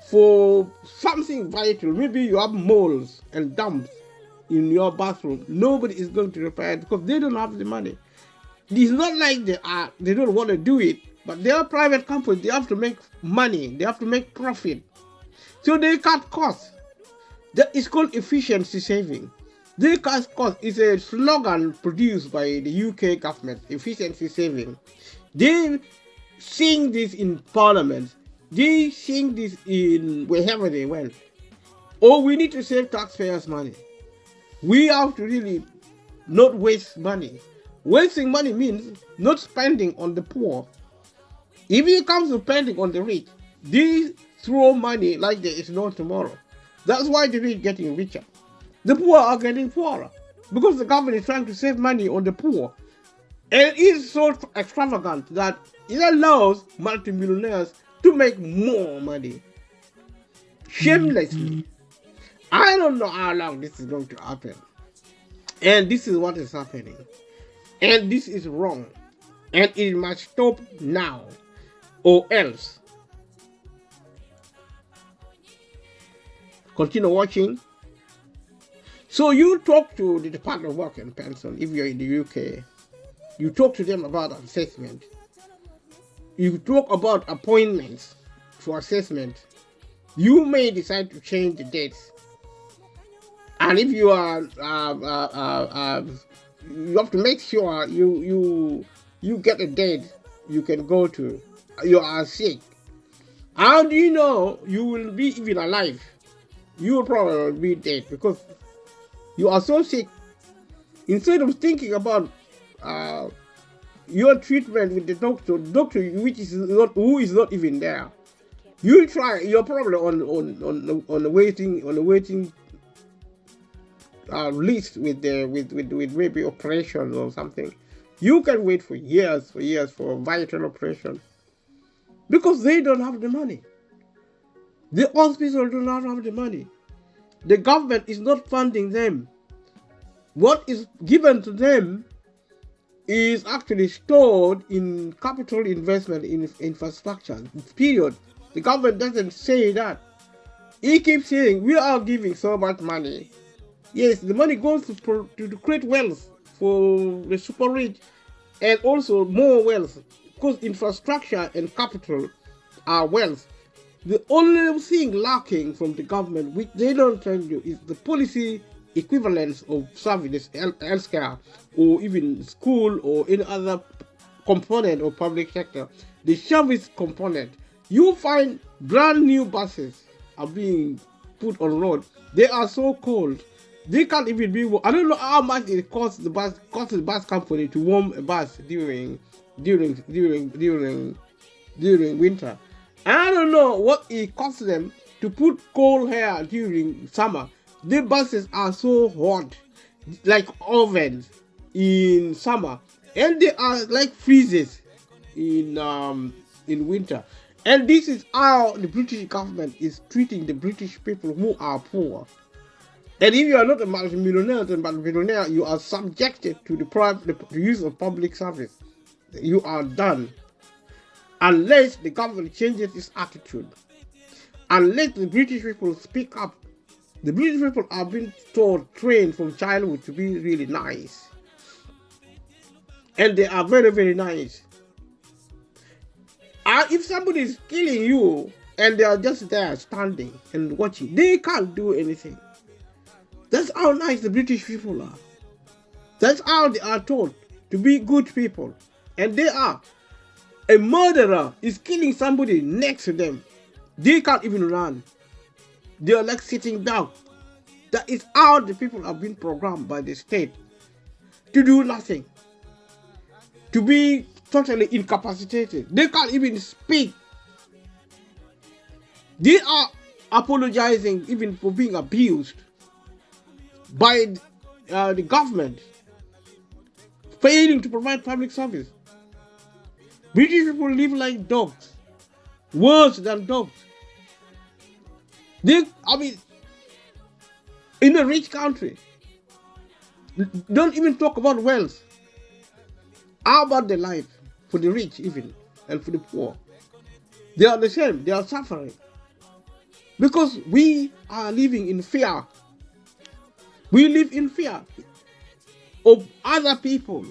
For something vital, maybe you have moles and dumps in your bathroom. Nobody is going to repair it because they don't have the money. It's not like they don't want to do it, but they are private companies. They have to make money. They have to make profit. So they cut costs. That is called efficiency saving. They cut costs is a slogan produced by the UK government, efficiency saving. They sing this in parliament. They sing this in wherever they went. Oh, we need to save taxpayers' money. We have to really not waste money. Wasting money means not spending on the poor. If it comes to spending on the rich, they throw money like there is no tomorrow. That's why the rich getting richer. The poor are getting poorer because the government is trying to save money on the poor. And it is so extravagant that it allows multimillionaires to make more money shamelessly. I don't know how long this is going to happen. And this is what is happening. And this is wrong. And it must stop now, or else. Continue watching. So you talk to the Department of Work and Pension if you're in the UK. You talk to them about assessment. You talk about appointments for assessment. You may decide to change the dates. And if you are, you have to make sure you get a date you can go to. You are sick. How do you know you will be even alive? You will probably be dead because you are so sick. Instead of thinking about your treatment with the doctor which is not, who is not even there, you try. You're probably on the waiting list with maybe operation or something. You can wait for years for a vital operation because they don't have the money. The hospital do not have the money. The government is not funding them. What is given to them is actually stored in capital investment in infrastructure. Period. The government doesn't say that. He keeps saying we are giving so much money. Yes, the money goes to create wealth for the super rich and also more wealth because infrastructure and capital are wealth. The only thing lacking from the government, which they don't tell you, is the policy equivalence of services, healthcare, or even school or any other component of public sector. The service component. You find brand new buses are being put on road. They are so cold. They can't even be. I don't know how much it costs the bus company to warm a bus during winter. And I don't know what it costs them to put cold air during summer. The buses are so hot, like ovens in summer, and they are like freezes in winter. And this is how the British government is treating the British people who are poor. And if you are not a multimillionaire, you are subjected to the use of public service. You are done. Unless the government changes its attitude. Unless the British people speak up. The British people are being trained from childhood to be really nice. And they are very, very nice. If somebody is killing you and they are just there standing and watching, they can't do anything. That's how nice the British people are. That's how they are taught to be good people. And they are. A murderer is killing somebody next to them. They can't even run. They are like sitting down. That is how the people have been programmed by the state to do nothing. To be totally incapacitated. They can't even speak. They are apologizing even for being abused by the government, failing to provide public service. British people live like dogs, worse than dogs. In a rich country, don't even talk about wealth. How about the life for the rich even and for the poor? They are the same. They are suffering because we are living in fear. We live in fear of other people.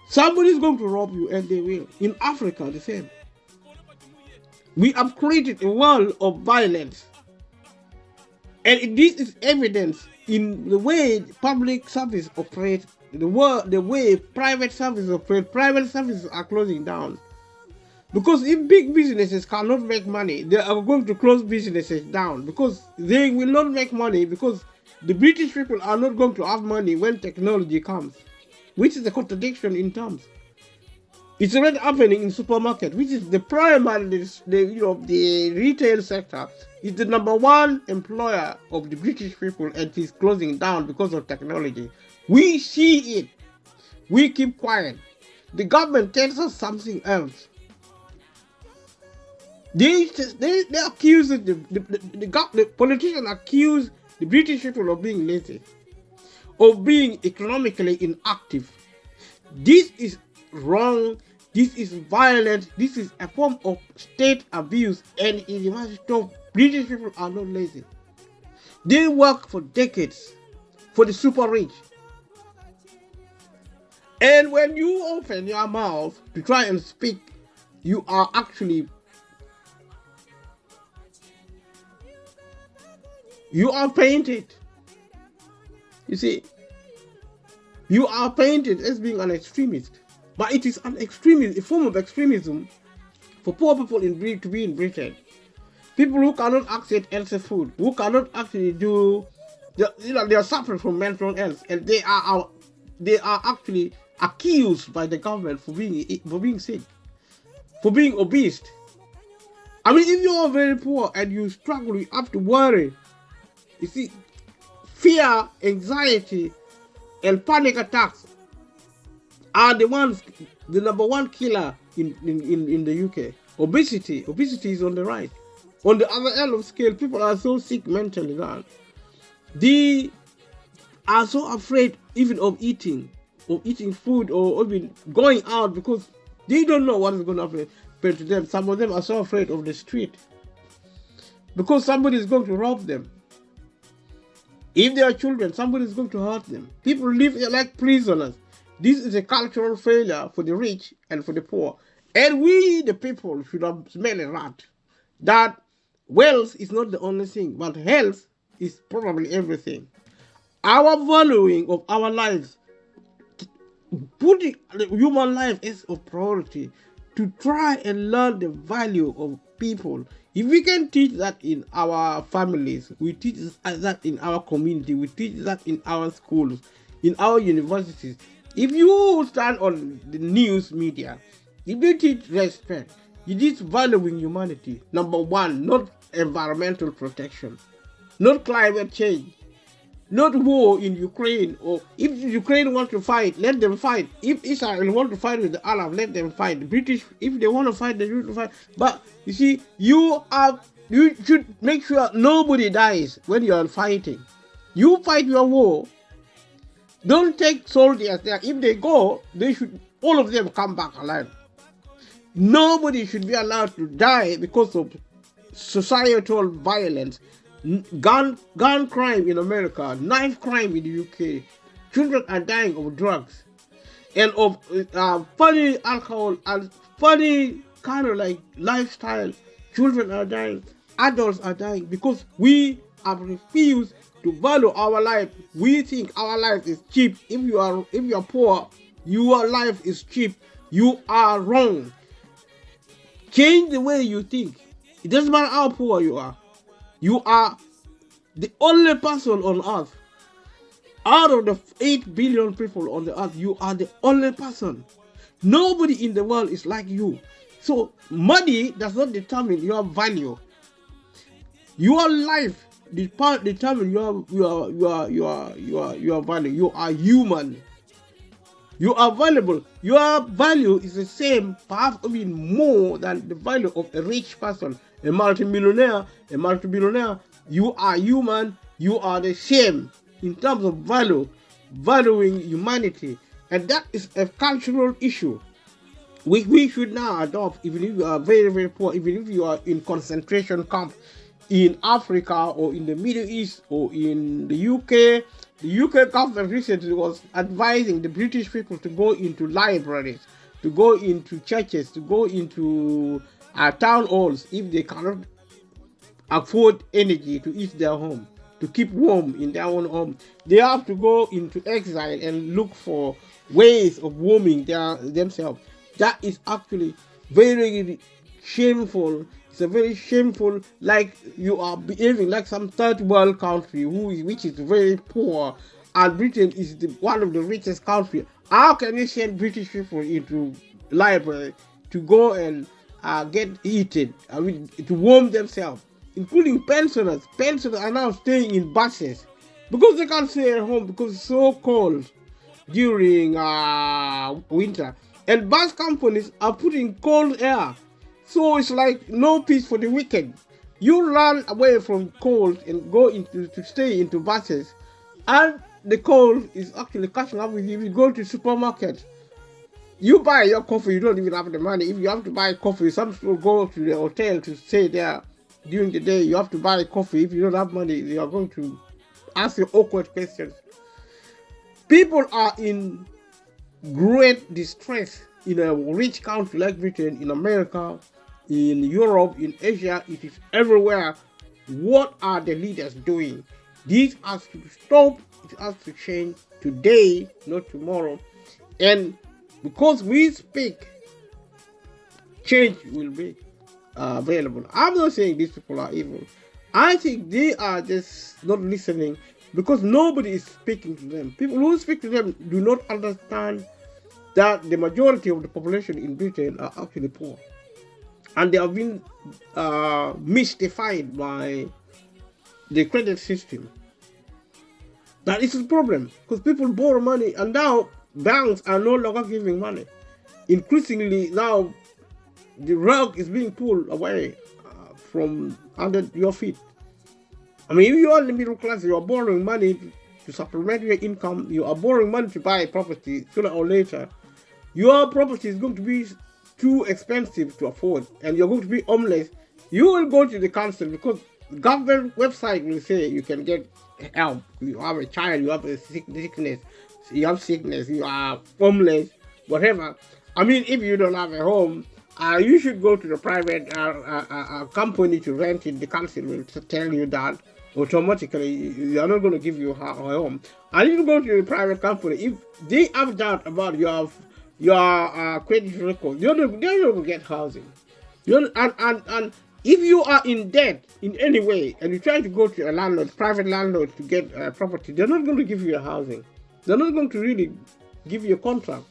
Somebody is going to rob you, and they will. In Africa, the same. We have created a world of violence. And this is evidence in the way public service operates, the way private services operate, private services are closing down. Because if big businesses cannot make money, they are going to close businesses down because they will not make money, because the British people are not going to have money when technology comes, which is a contradiction in terms. It's already happening in supermarket, which is the primary, the retail sector is the number one employer of the British people, and it is closing down because of technology. We see it. We keep quiet. The government tells us something else. They accuse the politicians accuse the British people of being lazy, of being economically inactive. This is wrong. This is violent. This is a form of state abuse, and it must stop. British people are not lazy. They work for decades for the super rich. And when you open your mouth to try and speak, you are actually painted. You see, you are painted as being an extremist. But it is an extremism, a form of extremism for poor people to be in Britain. People who cannot access healthy food, who cannot actually do, they are suffering from mental health, and they are actually accused by the government for being sick, for being obese. I mean, if you are very poor and you struggle, you have to worry. You see, fear, anxiety, and panic attacks are the number one killer in the UK. Obesity is on the rise. On the other end of the scale, people are so sick mentally that they are so afraid even of eating food or even going out, because they don't know what is going to happen to them. Some of them are so afraid of the street because somebody is going to rob them. If they are children, somebody is going to hurt them. People live like prisoners. This is a cultural failure for the rich and for the poor. And we, the people, should have smelled a rat. That wealth is not the only thing, but health is probably everything. Our valuing of our lives, putting the human life as a priority, to try and learn the value of people. If we can teach that in our families, we teach that in our community, we teach that in our schools, in our universities. If you stand on the news media, if you teach respect, you teach valuing humanity. Number one, not environmental protection, not climate change, not war in Ukraine. Or if Ukraine want to fight, let them fight. If Israel want to fight with the Arab, let them fight. The British, if they want to fight, they should fight. But you see, you should make sure nobody dies when you are fighting. You fight your war. Don't take soldiers there. If they go, all of them come back alive. Nobody should be allowed to die because of societal violence. Gun crime in America, knife crime in the UK. Children are dying of drugs and of funny alcohol and funny kind of like lifestyle. Children are dying, adults are dying because we have refused to value our life. We think our life is cheap. If you are poor, your life is cheap. You are wrong. Change the way you think. It doesn't matter how poor you are. You are the only person on earth. Out of the 8 billion people on the earth, you are the only person. Nobody in the world is like you. So money does not determine your value. Your life determine your value. You are human. You are valuable. Your value is the same, perhaps even more than the value of a rich person, a multimillionaire. You are human. You are the same in terms of valuing humanity, and that is a cultural issue we should now adopt. Even if you are very, very poor, even if you are in concentration camp in Africa or in the Middle East or in the UK. The UK government recently was advising the British people to go into libraries, to go into churches, to go into town halls if they cannot afford energy to eat their home, to keep warm in their own home. They have to go into exile and look for ways of warming themselves. That is actually very shameful. It's a very shameful, like you are behaving like some third world country which is very poor, and Britain is one of the richest countries. How can you send British people into library to go and get heated, to warm themselves, including pensioners? Pensioners are now staying in buses because they can't stay at home because it's so cold during winter. And bus companies are putting cold air. So it's like no peace for the wicked. You run away from cold and go to stay into buses, and the cold is actually catching up with you. If you go to supermarket, you buy your coffee, you don't even have the money. If you have to buy coffee, some people go to the hotel to stay there during the day. You have to buy coffee. If you don't have money, they are going to ask you awkward questions. People are in great distress in a rich country like Britain, in America, in Europe, in Asia. It is everywhere. What are the leaders doing? This has to stop. It has to change today, not tomorrow. And because we speak, change will be available. I'm not saying these people are evil. I think they are just not listening because nobody is speaking to them. People who speak to them do not understand that the majority of the population in Britain are actually poor. And they have been mystified by the credit system. That is the problem, because people borrow money and now banks are no longer giving money. Increasingly now, the rug is being pulled away from under your feet. I mean, if you are in the middle class, you are borrowing money to supplement your income, you are borrowing money to buy a property. Sooner or later, your property is going to be too expensive to afford and you're going to be homeless. You will go to the council because government website will say you can get help. You have a child, you have a sickness, you are homeless, whatever. I mean, if you don't have a home, you should go to the private company to rent it. The council will tell you that automatically. They are not going to give you a home. And if you go to the private company, if they have doubt about your credit record, they're not going to get housing. And if you are in debt in any way and you try to go to a landlord, private landlord, to get a property, they're not going to give you a housing. They're not going to really give you a contract.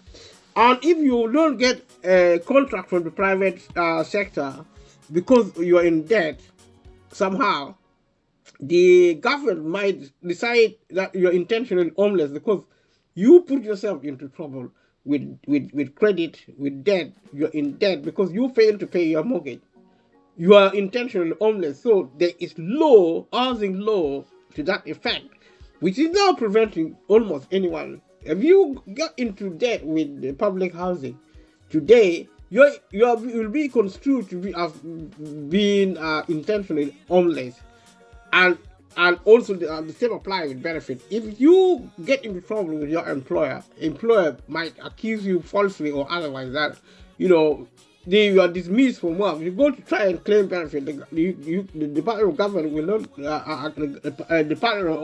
And if you don't get a contract from the private sector because you are in debt, somehow the government might decide that you're intentionally homeless because you put yourself into trouble with credit, with debt. You're in debt because you failed to pay your mortgage. You are intentionally homeless. So there is housing law to that effect, which is now preventing almost anyone. If you get into debt with the public housing today, you will be construed to be as being intentionally homeless, and also the same applies with benefit. If you get into trouble with your employer might accuse you falsely or otherwise that you are dismissed from work. You go to try and claim benefit. The Department of Government will not. Department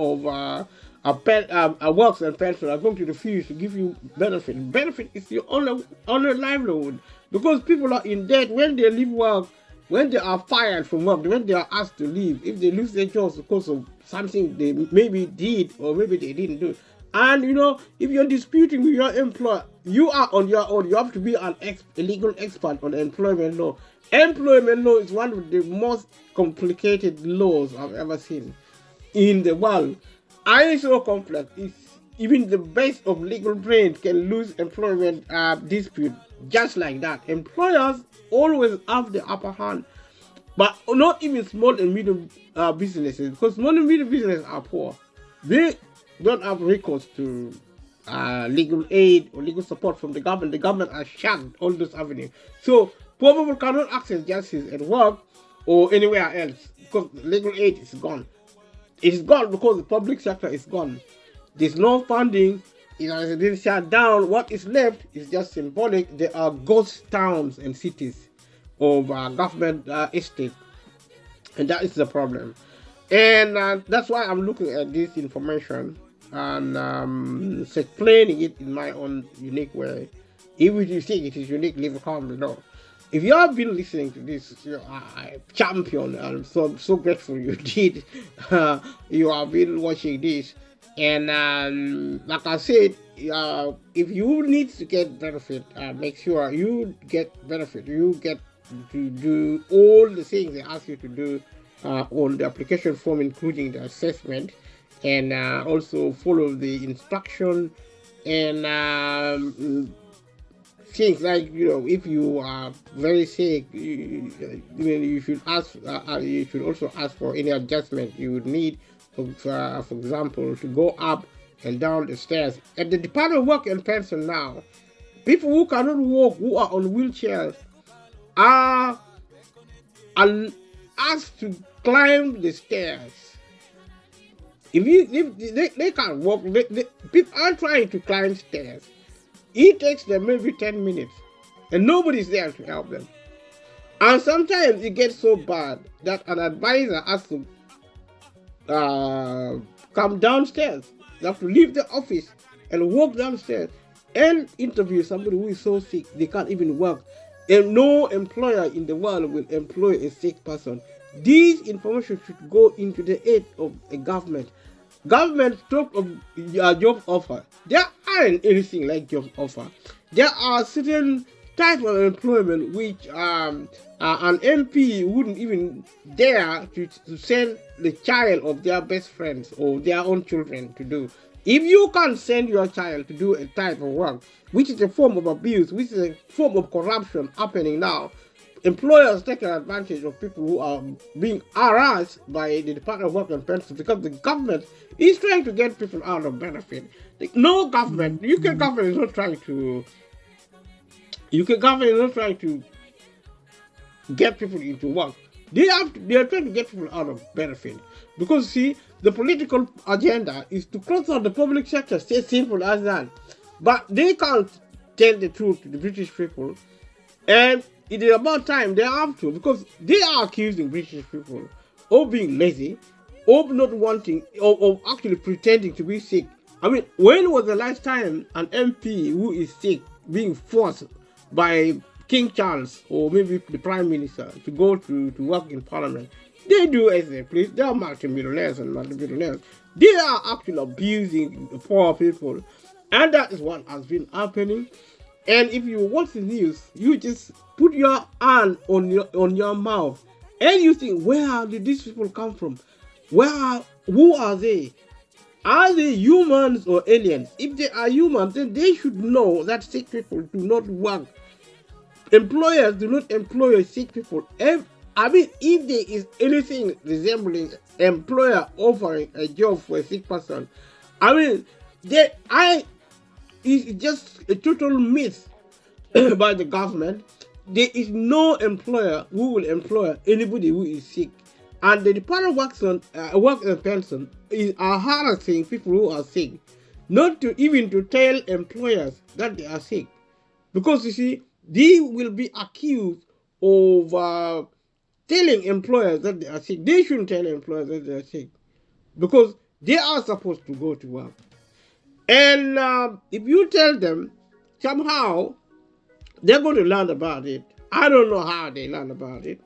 of Works and Pension are going to refuse to give you benefit. Benefit is your only livelihood because people are in debt when they leave work, when they are fired from work, when they are asked to leave, if they lose their jobs because of something they maybe did or maybe they didn't do. And if you're disputing with your employer, you are on your own. You have to be a legal expert on employment law. Employment law is one of the most complicated laws I've ever seen in the world. And it's so complex. Even the best of legal brains can lose employment dispute just like that. Employers always have the upper hand, but not even small and medium businesses, because small and medium businesses are poor. They don't have recourse to legal aid or legal support from the government. The government has shut all those avenues. So poor people cannot access justice at work or anywhere else because legal aid is gone. It's gone because the public sector is gone. There's no funding. It has been shut down. What is left is just symbolic. There are ghost towns and cities of government estate, and that is the problem. And that's why I'm looking at this information and explaining it in my own unique way. If you think it is unique, leave a comment below. If you have been listening to this, champion, I'm so grateful you did. You have been watching this, and like I said, if you need to get benefit, make sure you get benefit. You get to do all the things they ask you to do on the application form, including the assessment, and also follow the instruction and things like, if you are very sick, you should ask. You should also ask for any adjustment you would need. For example, to go up and down the stairs. At the Department of Work and Pension now, people who cannot walk, who are on wheelchairs, are asked to climb the stairs. If they can't walk, people are trying to climb stairs. It takes them maybe 10 minutes, and nobody's there to help them. And sometimes it gets so bad that an advisor has to come downstairs. They have to leave the office and walk downstairs and interview somebody who is so sick they can't even work. And no employer in the world will employ a sick person. This information should go into the aid of a government. Government talk of job offer. There aren't anything like job offer. There are certain type of employment which an MP wouldn't even dare to send the child of their best friends or their own children to do. If you can't send your child to do a type of work, which is a form of abuse, which is a form of corruption happening now, employers taking advantage of people who are being harassed by the Department of Work and Pensions because the government is trying to get people out of benefit. No government, UK government is not trying to get people into work. They are trying to get people out of benefit. Because see, the political agenda is to close out the public sector, it's simple as that. But they can't tell the truth to the British people. And it is about time they have to, because they are accusing British people of being lazy, of not wanting, of actually pretending to be sick. I mean, when was the last time an MP who is sick being forced by King Charles or maybe the Prime Minister to go to work in Parliament? They do as they please. They are multimillionaires and multimillionaires. They are actually abusing the poor people. And that is what has been happening. And if you watch the news, you just put your hand on your mouth and you think, where did these people come from? Who are they? Are they humans or aliens? If they are humans, then they should know that sick people do not work. Employers do not employ sick people. If there is anything resembling employer offering a job for a sick person, it's just a total myth by the government. There is no employer who will employ anybody who is sick. And the Department of Work and Pension are harassing people who are sick, not to tell employers that they are sick. Because you see, they will be accused of telling employers that they are sick. They shouldn't tell employers that they are sick, because they are supposed to go to work. And if you tell them, somehow they're going to learn about it. I don't know how they learn about it.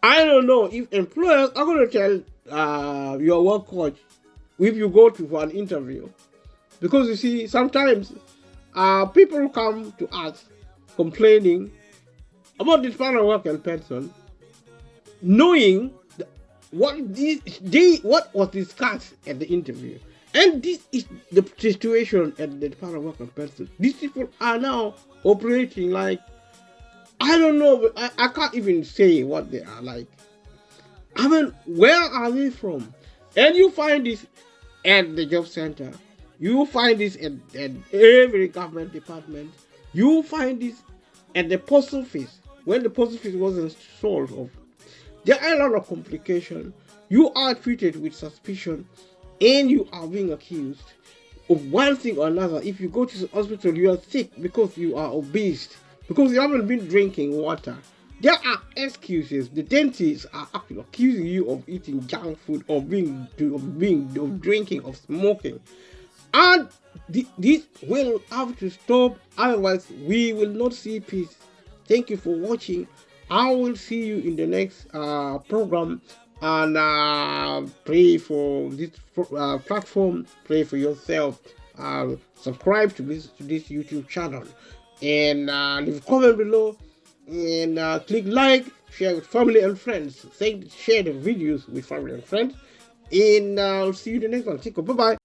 I don't know if employers are going to tell your work coach if you go for an interview. Because you see, sometimes people come to us complaining about the Department of Work and Pension, knowing what was discussed at the interview. And this is the situation at the Department of Work and Pension. These people are now operating like, I don't know, I can't even say what they are like. I mean, where are they from? And you find this at the job center. You find this at every government department. You find this at the post office, when the post office wasn't solved of. There are a lot of complications. You are treated with suspicion, and you are being accused of one thing or another. If you go to the hospital, you are sick because you are obese, because you haven't been drinking water, There are excuses. The dentists are actually accusing you of eating junk food, or of drinking, of smoking, and this will have to stop. Otherwise, we will not see peace. Thank you for watching. I will see you in the next program, and pray for this platform. Pray for yourself. Subscribe to this YouTube channel, and leave a comment below, and click like, share with family and friends. Share the videos with family and friends, and I'll see you in the next one. Take care. Bye bye.